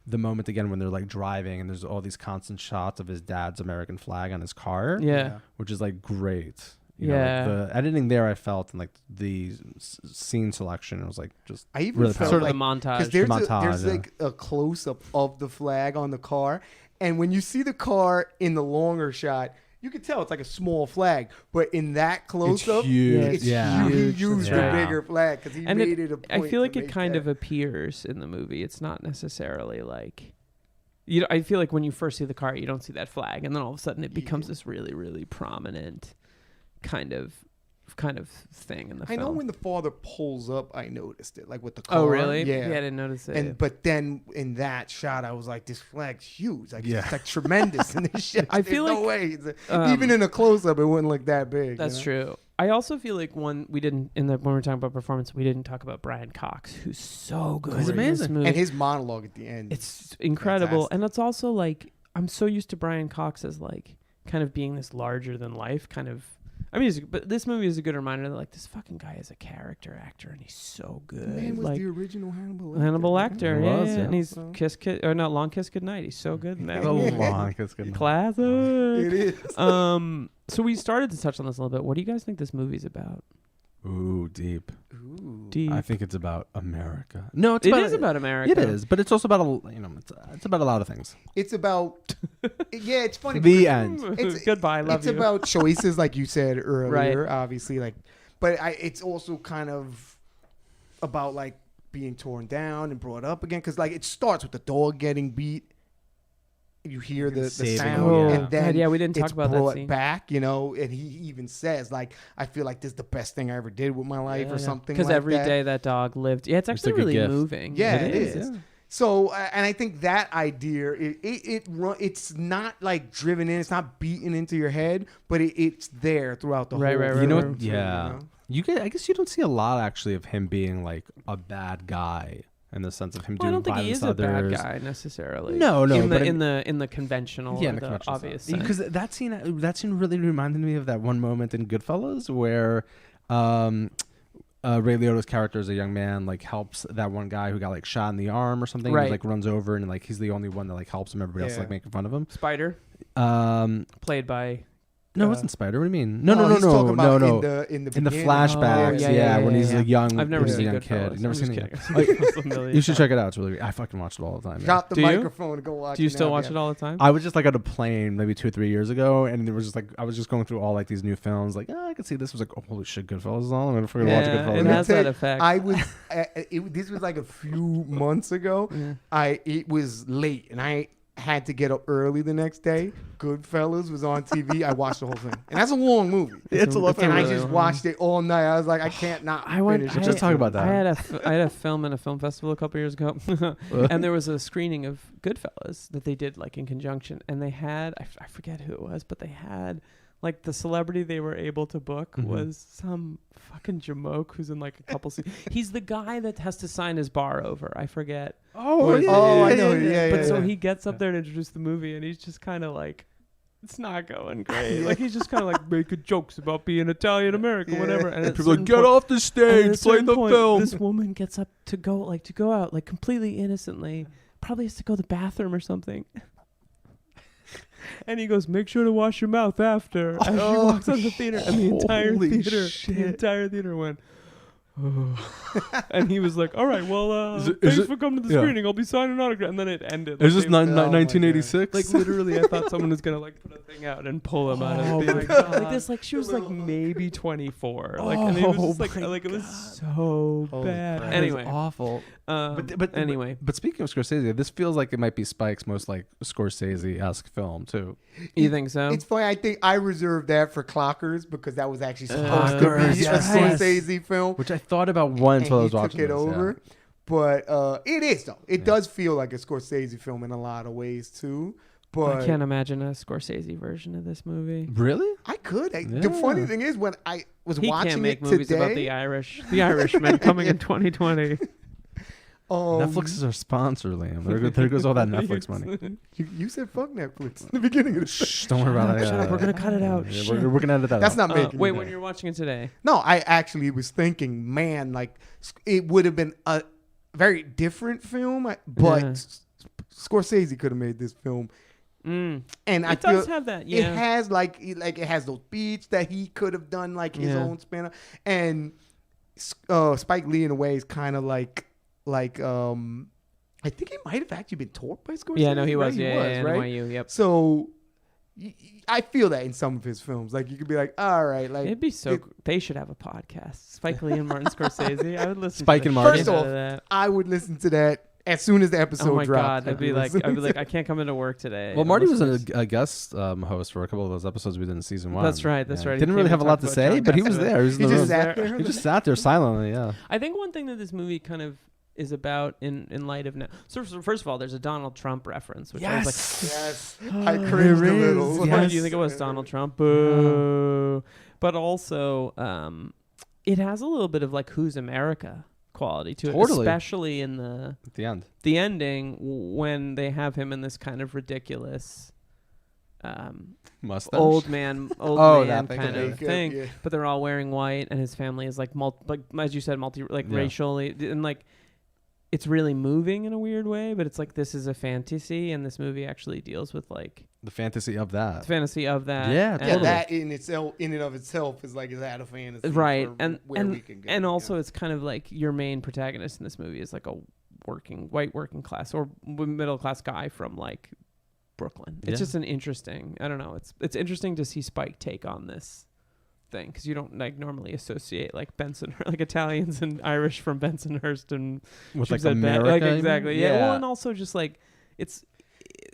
the moment again when they're like driving and there's all these constant shots of his dad's American flag on his car. Yeah. Which is like great. Yeah. Like the editing there I felt, and like the scene selection, it was like just I even really felt Sort of like, the montage. because there's, montage, there's yeah. like a close up of the flag on the car, and when you see the car in the longer shot, you can tell it's like a small flag, but in that close up, huge. it's Yeah. huge. He Huge. used Yeah. a bigger flag because he And made it a point. I feel like to it make kind that. of appears in the movie. It's not necessarily like, I feel like when you first see the car, you don't see that flag, and then all of a sudden it becomes this really, really prominent kind of thing in the I film. know when the father pulls up, I noticed it, like with the car. Oh, really? Yeah. I didn't notice it. But then in that shot, I was like, this flag's huge. Like, Yeah. it's like tremendous in this shit. I feel There's no like, way. Even in a close up, it wouldn't look that big. That's true. I also feel like when we were talking about performance, we didn't talk about Brian Cox, who's so good. He's in this amazing. movie. And his monologue at the end. It's incredible. fantastic. And it's also like, I'm so used to Brian Cox as like kind of being this larger than life kind of I mean, but this movie is a good reminder that like this fucking guy is a character actor and he's so good. The man was like, the original Hannibal Lecter. Hannibal Lecter, He yeah, was, yeah. yeah. And he's Long Kiss Goodnight. He's so good in that. The movie. long kiss goodnight. Classic. It is. So we started to touch on this a little bit. What do you guys think this movie's about? Ooh, deep. Ooh. Deep. I think it's about America. No, It is about America. It is, but it's also about it's about a lot of things. It's about. Yeah, it's funny. The because end. It's, Goodbye. Love it's you. about choices, like you said earlier. Right. Obviously, like, but it's also kind of about like being torn down and brought up again, because like it starts with the dog getting beat. You hear the Saving sound, him, yeah. and then God, yeah, we didn't talk it's about that brought scene. back, you know. And he even says, like, I feel like this is the best thing I ever did with my life, or something. Because like every that. day that dog lived. Yeah, it's actually like a really gift. moving. Yeah, it is. Yeah. So, and I think that idea, it's not like driven in, it's not beaten into your head, but it's there throughout the whole. Right, You know right. what? too, Yeah. you know? I guess you don't see a lot actually of him being like a bad guy in the sense of him Well, I doing don't think he violence is to a bad others. guy necessarily. No, In but the conventional, yeah, or in the the conventional obvious sense. sense. Because that scene really reminded me of that one moment in Goodfellas where Ray Liotta's character as a young man like helps that one guy who got like shot in the arm or something. Right. He like runs over and like he's the only one that like helps him. Everybody else is Yeah. like making fun of him. Spider, No, played by. it wasn't Spider. What do you mean? No. He's talking about no. in the In the beginning. flashbacks, Oh, yeah, when he's yeah. a young, I've never when he's a seen young Goodfellas. kid. You've never I'm seen just it? kidding. You should check it out. It's really good. I fucking watch it all the time. Drop the Do you? microphone and go watch. Do you it still now, watch yeah. it all the time? I was just like on a plane maybe 2 or 3 years ago, and it was just like I was just going through all like these new films. Like, I could see this. Was like, oh, holy shit, Goodfellas is on. I'm gonna freaking watch Yeah, Goodfellas. it Let me has tell that you, effect. I was. This was like a few months ago. Yeah. It was late, and I had to get up early the next day. Goodfellas was on TV. I watched the whole thing, and that's a long movie. It's a lot. And I really just long. watched it all night. I was like, I can't not finish it. Just talk about that. I had a film in a film festival a couple years ago, and there was a screening of Goodfellas that they did like in conjunction, and they had I forget who it was, but they had like the celebrity they were able to book was some fucking jamoke who's in like a couple scenes. He's the guy that has to sign his bar over. I forget. Oh, yeah, I know. Yeah, But so yeah. he gets up there to introduce the movie, and he's just kind of like, it's not going great. Like he's just kind of like making jokes about being Italian American, Yeah. whatever. And at people a like, certain get point- off the and at a stage, play certain the point, film. This woman gets up to go out like completely innocently. Probably has to go to the bathroom or something. And he goes, make sure to wash your mouth after. As she walks out of the theater, and the entire Holy theater, went. Oh. And he was like, all right, well, Is it- thanks is it- for coming to the yeah. screening. I'll be signing autograph. And then it ended. Is Like, this they- Oh my God. 1986? like literally, I thought someone was gonna like put a thing out and pull him out of Oh the my theater. God. Like this, like she was like maybe 24. Like, and it was just like, my like it was so Holy bad. crap. That is Anyway, awful. but anyway, But speaking of Scorsese, this feels like it might be Spike's most like Scorsese-esque film too. you think so? It's funny. I think I reserved that for Clockers because that was actually supposed to Clockers, be a yes. Scorsese film. Which I thought about once And while I he was watching took it this, yeah. over. But it is though. It does feel like a Scorsese film in a lot of ways too. But I can't imagine a Scorsese version of this movie. Really? I could. The Yeah. funny thing is, when I was He watching can't make it movies today, about the Irishman coming in 2020. Netflix is our sponsor, Liam. There goes all that Netflix money. You said fuck Netflix in the beginning of this. Shh, don't worry about that. Shut up, we're gonna cut it out. Yeah, Shut we're gonna edit that That's out. not making. Wait, it when better. you're watching it today, No, I actually was thinking, man, like it would have been a very different film, but Yeah. Scorsese could have made this film. And I it does feel have that. it Yeah, has like it has those beats that he could have done like his Yeah. own spin on. And Spike Lee in a way is kind of like I think he might have actually been taught by Scorsese. yeah, no, he was. right? Yeah, right? NYU. Yep. So I feel that in some of his films, like you could be like, all right, like It'd be so. They should have a podcast. Spike Lee and Martin Scorsese. I would listen. Spike to and the Martin. shit First out off, of that. I would listen to that as soon as the episode Oh my dropped. god, I'd be like, I can't come into work today. Well, Marty was Unless a guest host for a couple of those episodes we did in season 1. That's right. That's right. He Didn't came really and have a lot talked to about say, John but he was Cassavetes. there. He was in He the just room. sat there. He just sat there silently. Yeah. I think one thing that this movie kind of is about in light of now. So first of all, there's a Donald Trump reference, which I was like, Yes, I cringed a There is, little. what yes. did you think it was, Donald Trump? Boo. But also, it has a little bit of like Who's America quality to it, Totally. especially in At the end. the ending when they have him in this kind of ridiculous Mustache? old man that thing. kind of thing. Yeah. But they're all wearing white, and his family is like as you said, racially, and like it's really moving in a weird way. But it's like this is a fantasy, and this movie actually deals with like The fantasy of that. Yeah, totally. That in and of itself is that a fantasy, right? We can go, and also it's kind of like your main protagonist in this movie is like a white working class or middle class guy from like Brooklyn. It's just an interesting. I don't know. It's interesting to see Spike take on this thing because you don't like normally associate like like Italians and Irish from Bensonhurst and with like America, exactly. Yeah. Well, and also just like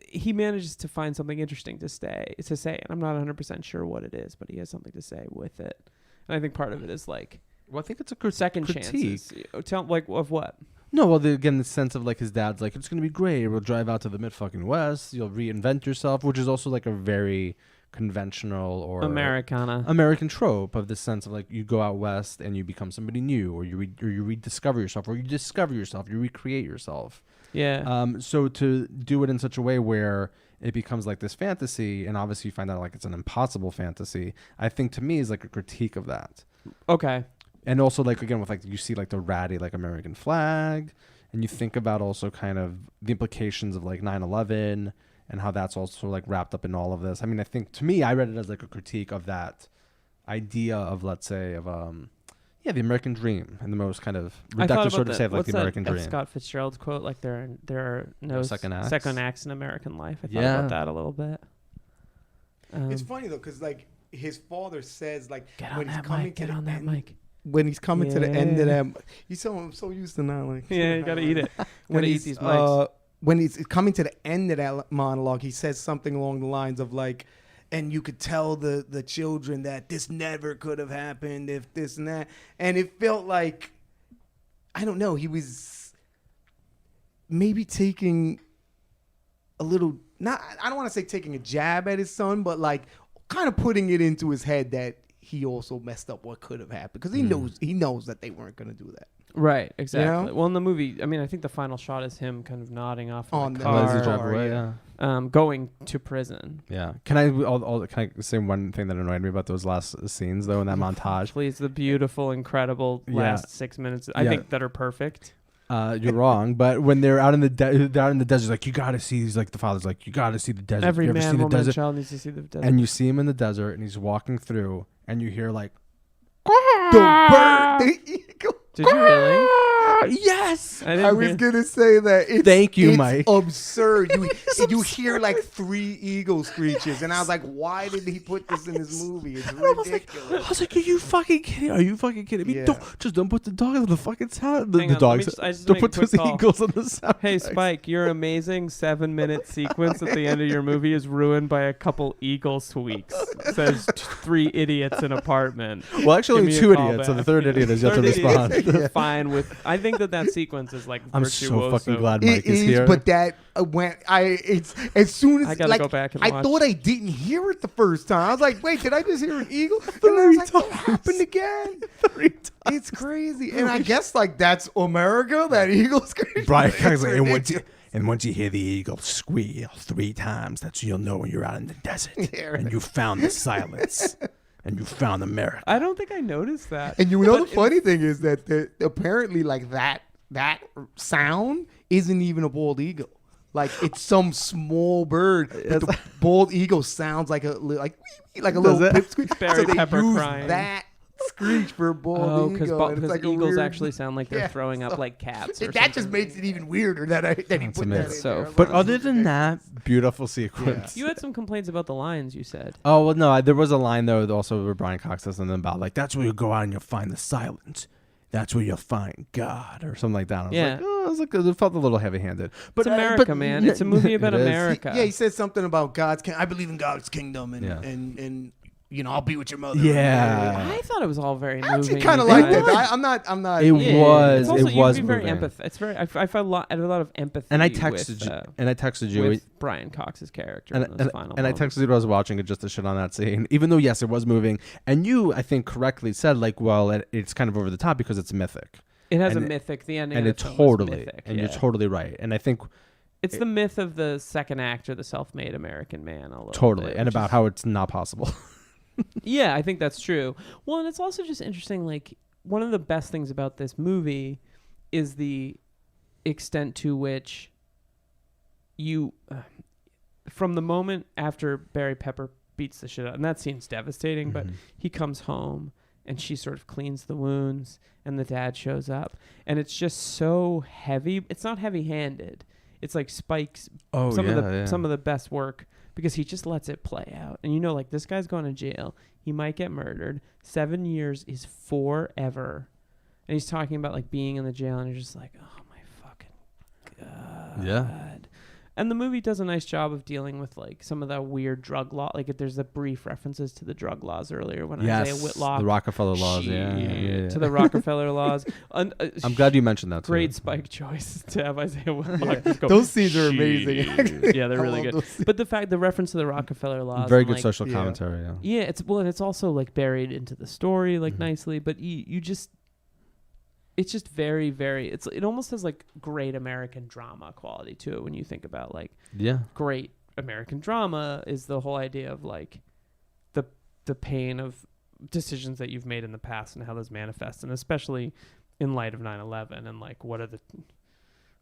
he manages to find something interesting to say, and I'm not 100% sure what it is, but he has something to say with it. And I think part of it is like, well, I think it's a second critique. chances. Tell like of what? No, well, again, the sense of like his dad's like, it's gonna be great. We'll drive out to the mid-fucking West. You'll reinvent yourself, which is also like a very conventional or American trope of this sense of like you go out west and you become somebody new, or you rediscover yourself, or you discover yourself, you recreate yourself. Yeah. So to do it in such a way where it becomes like this fantasy, and obviously you find out like it's an impossible fantasy, I think to me is like a critique of that. Okay. And also like again with like you see like the ratty like American flag, and you think about also kind of the implications of like 9/11 and how that's also like wrapped up in all of this. I mean, I think to me I read it as like a critique of that idea of, let's say, of the American dream, and the most kind of reductive sort of say of like the American dream. Scott Fitzgerald's quote, like there are no second acts in American life. I thought about that a little bit. It's funny though, because like his father says, like when he's coming to the end of that, I'm so used to not like. Yeah, you gotta eat it. Gotta eat these mics. When he's coming to the end of that monologue, he says something along the lines of like, and you could tell the children that this never could have happened if this and that. And it felt like, I don't know, he was maybe taking a little, I don't want to say taking a jab at his son, but like kind of putting it into his head that he also messed up what could have happened. Because he knows that they weren't going to do that. Right, exactly. You know? Well, in the movie, I mean, I think the final shot is him kind of nodding off on the car, as he drive away, going to prison. Yeah. Can I say one thing that annoyed me about those last scenes though in that montage? Please, the beautiful, incredible last 6 minutes. I think that are perfect. You're wrong, but when they're out in the desert, like you gotta see. He's like the father's like you gotta see the desert. Every man, woman, and child needs to see the desert. And you see him in the desert, and he's walking through, and you hear like the bird, the eagle. Did you really? Yes, I was gonna say that. Thank you, it's Mike. Absurd. You hear like 3 eagle screeches, and I was like, "Why did he put this in his movie? It's ridiculous." I was like, "Are you fucking kidding? Are you fucking kidding me? Yeah. Don't put the dog on the fucking sound. The Hang on, dogs. Don't put those eagles on the sound. Hey, Spike, your amazing 7-minute sequence at the end of your movie is ruined by a couple eagle squeaks. Says 3 idiots in apartment. Well, actually, 2 idiots. So the third idiot is yet to respond. You're fine with. I think that sequence is like. I'm virtuoso. so fucking glad Mike is here. But that it's as soon as I gotta go back and I watch. thought I didn't hear it the first time. I was like, wait, did I just hear an eagle? And I was like, it happened again. 3 times. It's crazy. And I guess like that's America. That eagle screech. Brian Cox like, and once you hear the eagle squeal 3 times, that's when you'll know when you're out in the desert and you found the silence. And you found America. I don't think I noticed that. And the funny thing is that apparently like that sound isn't even a bald eagle. Like it's some small bird, but the bald eagle sounds like a little pip squeak. Barry so they Pepper use crying. that screech for a bald eagle. Because like eagles actually sound like they're throwing up like cats. Or that something. just makes it even weirder that he put that in So there. But other than that, beautiful sequence. You had some complaints about the lines. You said. Oh well, no, there was a line though also where Brian Cox says something about like that's where you go out and you'll find the silence. That's where you'll find God or something like that. I was like, it felt a little heavy-handed. But it's America, man. It's a movie about America. He said something about God's kingdom. I believe in God's kingdom, and I'll be with your mother. Yeah, I thought it was all very moving. I actually kind of like that. I'm not. It was. Also, it was very moving. It's very. I felt a lot of empathy. And I texted you. With Brian Cox's character in this final. And I texted you when I was watching it just to shit on that scene. Even though yes, it was moving, and you I think correctly said like, well, it's kind of over the top because it's mythic. It has a mythic. The ending, and of it the film totally. mythic, and you're totally right. And I think It's the myth of the second actor, the self-made American man. A little Totally. bit, And about how it's not possible. Yeah, I think that's true. Well, and it's also just interesting, like, one of the best things about this movie is the extent to which you, from the moment after Barry Pepper beats the shit out, and that scene's devastating, but he comes home and she sort of cleans the wounds and the dad shows up. And it's just so heavy. It's not heavy-handed. It's like Spike's some of the best work, because he just lets it play out. And like, this guy's going to jail. He might get murdered. 7 years is forever. And he's talking about like being in the jail, and you're just like, oh my fucking God. Yeah. And the movie does a nice job of dealing with like some of that weird drug law. Like there's the brief references to the drug laws earlier when Isaiah Whitlock. The Rockefeller laws. Yeah. To the Rockefeller laws. I'm glad you mentioned that too. Great Spike choice to have Isaiah Whitlock. Go, those scenes are amazing. Yeah, they're really good. But the reference to the Rockefeller laws. Very good social commentary. Yeah, it's also like buried into the story like nicely, but you just. It's just very, very. It almost has like great American drama quality to it when you think about like. Yeah. Great American drama is the whole idea of like, the pain of decisions that you've made in the past and how those manifest, and especially in light of 9/11 and like what are the.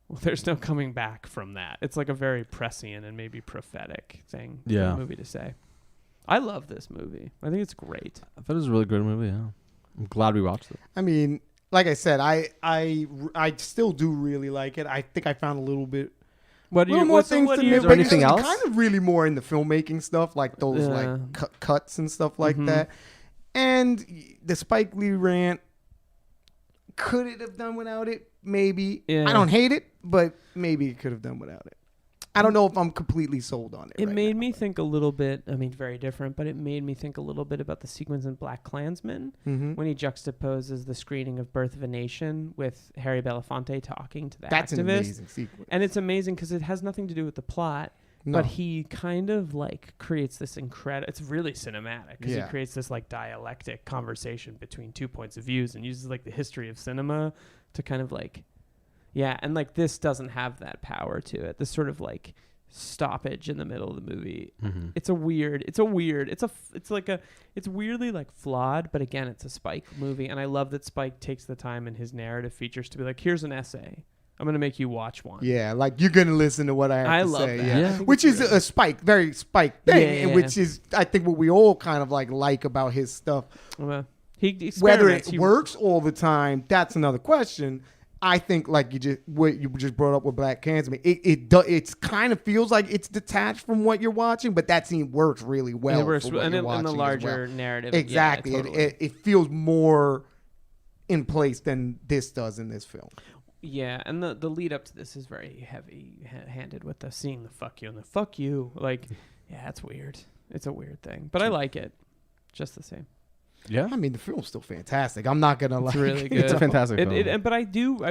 Well, there's no coming back from that. It's like a very prescient and maybe prophetic thing for the movie to say. I love this movie. I think it's great. I thought it was a really good movie. Yeah, I'm glad we watched it. I mean. Like I said, I still do really like it. I think I found a little bit more things to is there anything else? Kind of really more in the filmmaking stuff, like those like cuts and stuff like that. And the Spike Lee rant, could it have done without it? Maybe. Yeah. I don't hate it, but maybe it could have done without it. I don't know if I'm completely sold on it. It made me think a little bit, I mean, very different, but it made me think a little bit about the sequence in Black Klansman when he juxtaposes the screening of Birth of a Nation with Harry Belafonte talking to the activist. That's an amazing sequence. And it's amazing because it has nothing to do with the plot, but he kind of like creates this incredible, it's really cinematic because he creates this like dialectic conversation between 2 points of views and uses like the history of cinema to kind of like, yeah, and like this doesn't have that power to it. This sort of like stoppage in the middle of the movie. It's weirdly like flawed, but again, it's a Spike movie, and I love that Spike takes the time in his narrative features to be like, here's an essay. I'm gonna make you watch one. Yeah, like you're gonna listen to what I have to love say. That. Yeah, which is a Spike, very Spike thing, which is I think what we all kind of like about his stuff. Whether it works all the time, that's another question. I think like what you just brought up with Black Klansman, it kind of feels like it's detached from what you're watching, but that scene works really well. It works in the larger narrative. Exactly, yeah, totally. It feels more in place than this does in this film. Yeah, and the lead up to this is very heavy-handed with the seeing the fuck you and the fuck you. Like, yeah, it's weird. It's a weird thing, but I like it just the same. Yeah, I mean the film's still fantastic. I'm not gonna lie. It's really good. It's a fantastic film. But I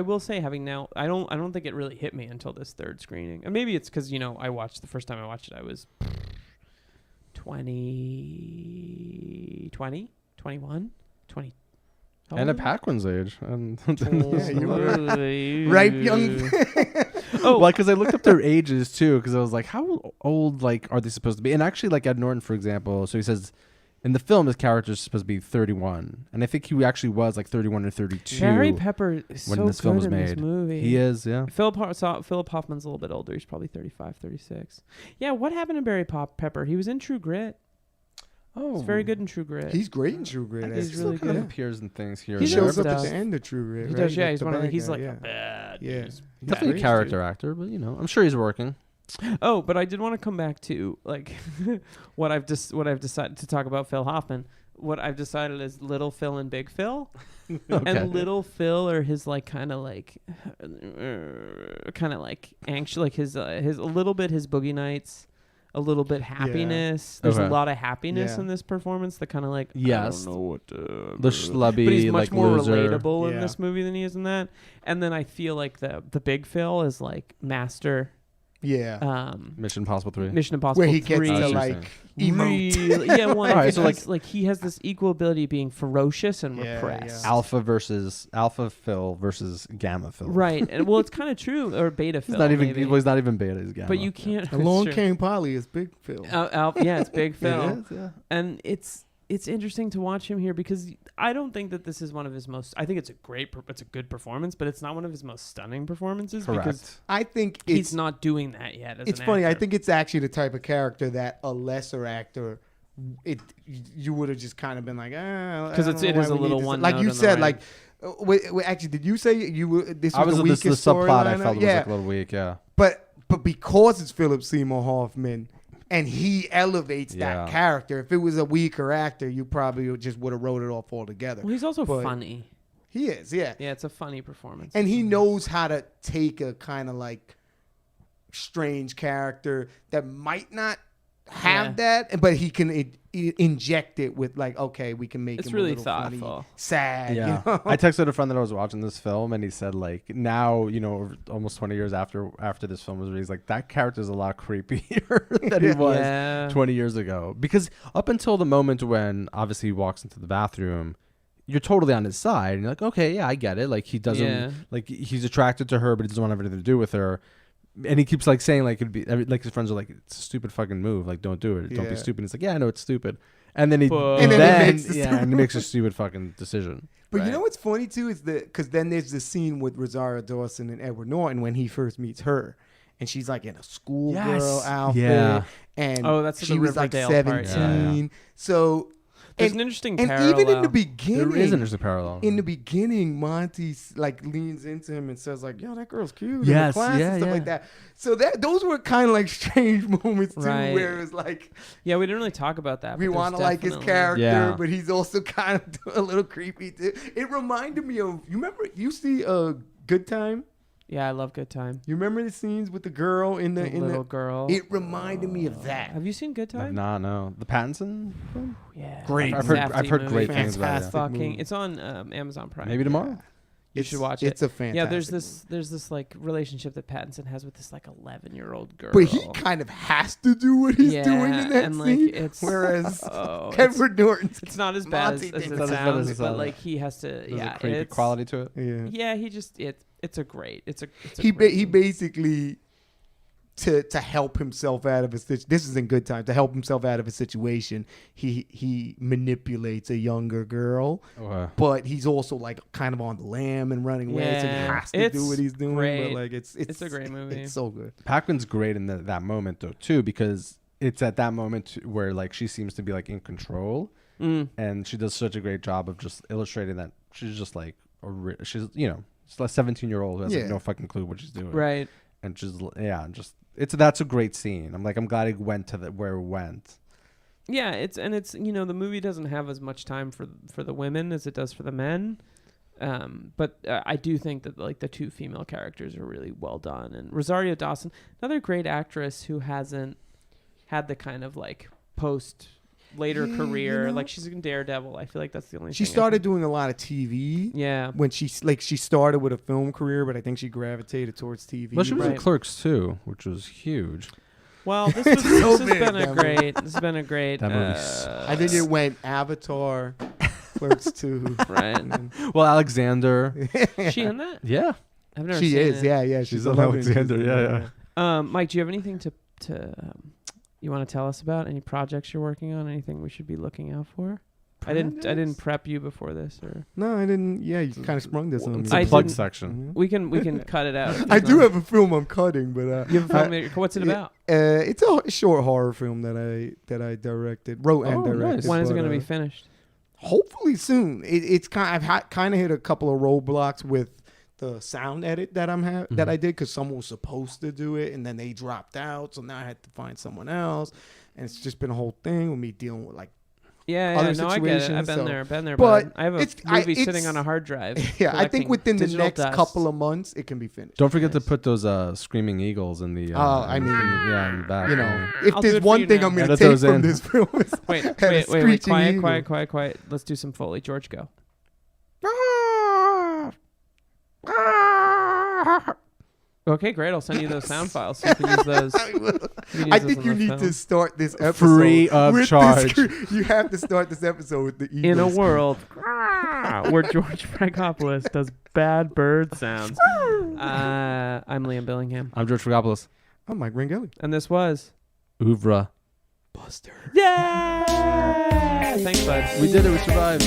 will say, having now, I don't think it really hit me until this third screening. And maybe it's because I watched the first time I watched it, I was 21, 20. And at Paquin's age, and you were ripe young. Well, because I looked up their ages too, because I was like, how old like are they supposed to be? And actually, like Ed Norton, for example, so he says. In the film, his character is supposed to be 31, and I think he actually was like 31 or 32. Barry Pepper is when so this film was good in made. This movie. He is, yeah. Philip Hoffman's a little bit older. He's probably 35, 36. Yeah, what happened to Barry Pepper? He was in True Grit. Oh, he's very good in True Grit. He's great in True Grit. He's really good. He appears in things here. He shows up at the end of True Grit. He does. Yeah, he's one of the. He's like a bad. Yeah, definitely a character actor, but I'm sure he's working. Oh, but I did want to come back to like what I've decided to talk about Phil Hoffman. What I've decided is Little Phil and Big Phil. Okay. And Little Phil are his like kind of like anxious, like his a little bit his Boogie Nights, a little bit happiness. There's a lot of happiness in this performance. The kind of like I don't know what to, the schlubby, but he's much more loser. relatable in this movie than he is in that. And then I feel like the Big Phil is like master. Yeah. Mission Impossible 3. Mission Impossible where he 3. gets to like emote. Yeah, one. All right, so so like he has this equal ability of being ferocious and repressed. Alpha Phil versus Gamma Phil. Right, and well, it's kind of true. Or Beta Phil. He's not even. Maybe. Well, he's not even Beta. He's Gamma. But you can't. Along came Polly is Big Phil. Yeah, it's Big Phil. It is, yeah. And it's interesting to watch him here because I don't think that this is one of his most. I think it's a good performance, but it's not one of his most stunning performances. Correct. Because I think he's not doing that yet. It's funny. I think it's actually the type of character that a lesser actor, you would have just kind of been like, because it is a little one. Like you said, like. Wait, actually, did you say you were? This was the weakest subplot. I felt was like a little weak. Yeah. But because it's Phillip Seymour Hoffman. And he elevates that character. If it was a weaker actor, you probably just would have wrote it off altogether. Well, he's also funny. He is, yeah. Yeah, it's a funny performance. And he knows how to take a kind of like strange character that might not have that, but he can inject it with like, okay, we can make it's him really a little thoughtful, funny, sad. Yeah, you know? I texted a friend that I was watching this film, and he said like, now almost 20 years after this film was released, like that character's a lot creepier than he was 20 years ago. Because up until the moment when obviously he walks into the bathroom, you're totally on his side, and you're like, okay, yeah, I get it. Like he doesn't like he's attracted to her, but he doesn't want to have anything to do with her. And he keeps like saying like it'd be like his friends are like, it's a stupid fucking move, like don't do it, don't be stupid. And he's like, yeah, I know it's stupid, and then he makes a stupid fucking decision. But you know what's funny too is because then there's the scene with Rosario Dawson and Edward Norton when he first meets her, and she's like in a schoolgirl outfit, and that's she was like 17. So. There's an interesting parallel. And even in the beginning, there is an interesting parallel. In the beginning, Monty like leans into him and says like, "Yo, that girl's cute." Yes, in the class and stuff like that. So those were kind of like strange moments too, where it was like, yeah, we didn't really talk about that. We want to like his character, but he's also kind of a little creepy too. It reminded me of you see Good Time. Yeah, I love Good Time. You remember the scenes with the girl in the little girl? It reminded me of that. Have you seen Good Time? No. The Pattinson film? Yeah. Great. I've heard great things about it. It's on Amazon Prime. Maybe tomorrow. You should watch it. It's a fantastic. Yeah, there's this like relationship that Pattinson has with this like 11-year-old girl. But he kind of has to do what he's doing in that scene. Whereas Edward Norton's it's not as bad as it sounds, but like he has to. There's a creepy quality to it. Yeah, he just he basically to help himself out of a situation. This is in Good Time. To help himself out of a situation, he manipulates a younger girl, but he's also like kind of on the lam and running away, so he has to do what he's doing. Great. But like it's a great movie. It's so good. Paquin's great in that moment though too, because it's at that moment where like she seems to be like in control, and she does such a great job of just illustrating that she's just like she's it's a 17-year-old who has like no fucking clue what she's doing, right? And that's a great scene. I'm glad it went to where it went. Yeah, it's the movie doesn't have as much time for the women as it does for the men, but I do think that like the two female characters are really well done. And Rosario Dawson, another great actress who hasn't had the kind of like later career, like she's in Daredevil. I feel like that's the only. She started doing a lot of TV. Yeah, when she started with a film career, but I think she gravitated towards TV. Well, she was in Clerks too, which was huge. Well, this has been a great. That movie. I think it went Avatar, Clerks 2, right? Well, Alexander. Is she in that? Yeah, I've never. She seen is. it. Yeah. She's on Alexander. Yeah. Mike, do you have anything to you want to tell us about? Any projects you're working on? Anything we should be looking out for? Projects? I didn't prep you before this, or no, I didn't. Yeah, you kind of sprung this on me. It's a plug section. We can cut it out. I do have a film I'm cutting, but you have a film. What's it about? It's a short horror film that I wrote and directed. Nice. When is it going to be finished? Hopefully soon. I've kind of hit a couple of roadblocks with the sound edit that that I did, because someone was supposed to do it and then they dropped out, so now I had to find someone else, and it's just been a whole thing with me dealing with like other situations. I get it. I've been there, but I have a movie sitting on a hard drive. Yeah, I think within the next dust. couple of months it can be finished. Don't forget to put those screaming eagles in the. in the back. If there's one thing I'm going to take from this film, is wait, quiet. Let's do some Foley. George, go. Okay, great. I'll send you those sound files so you can use those. I think you need to start this episode free of with charge. You have to start this episode with the Eagles. In a world where George Fragopoulos does bad bird sounds. I'm Liam Billingham. I'm George Fragopoulos. I'm Mike Ranghelli. And this was Oeuvre. Buster. Yay! Thanks, bud. We did it. We survived.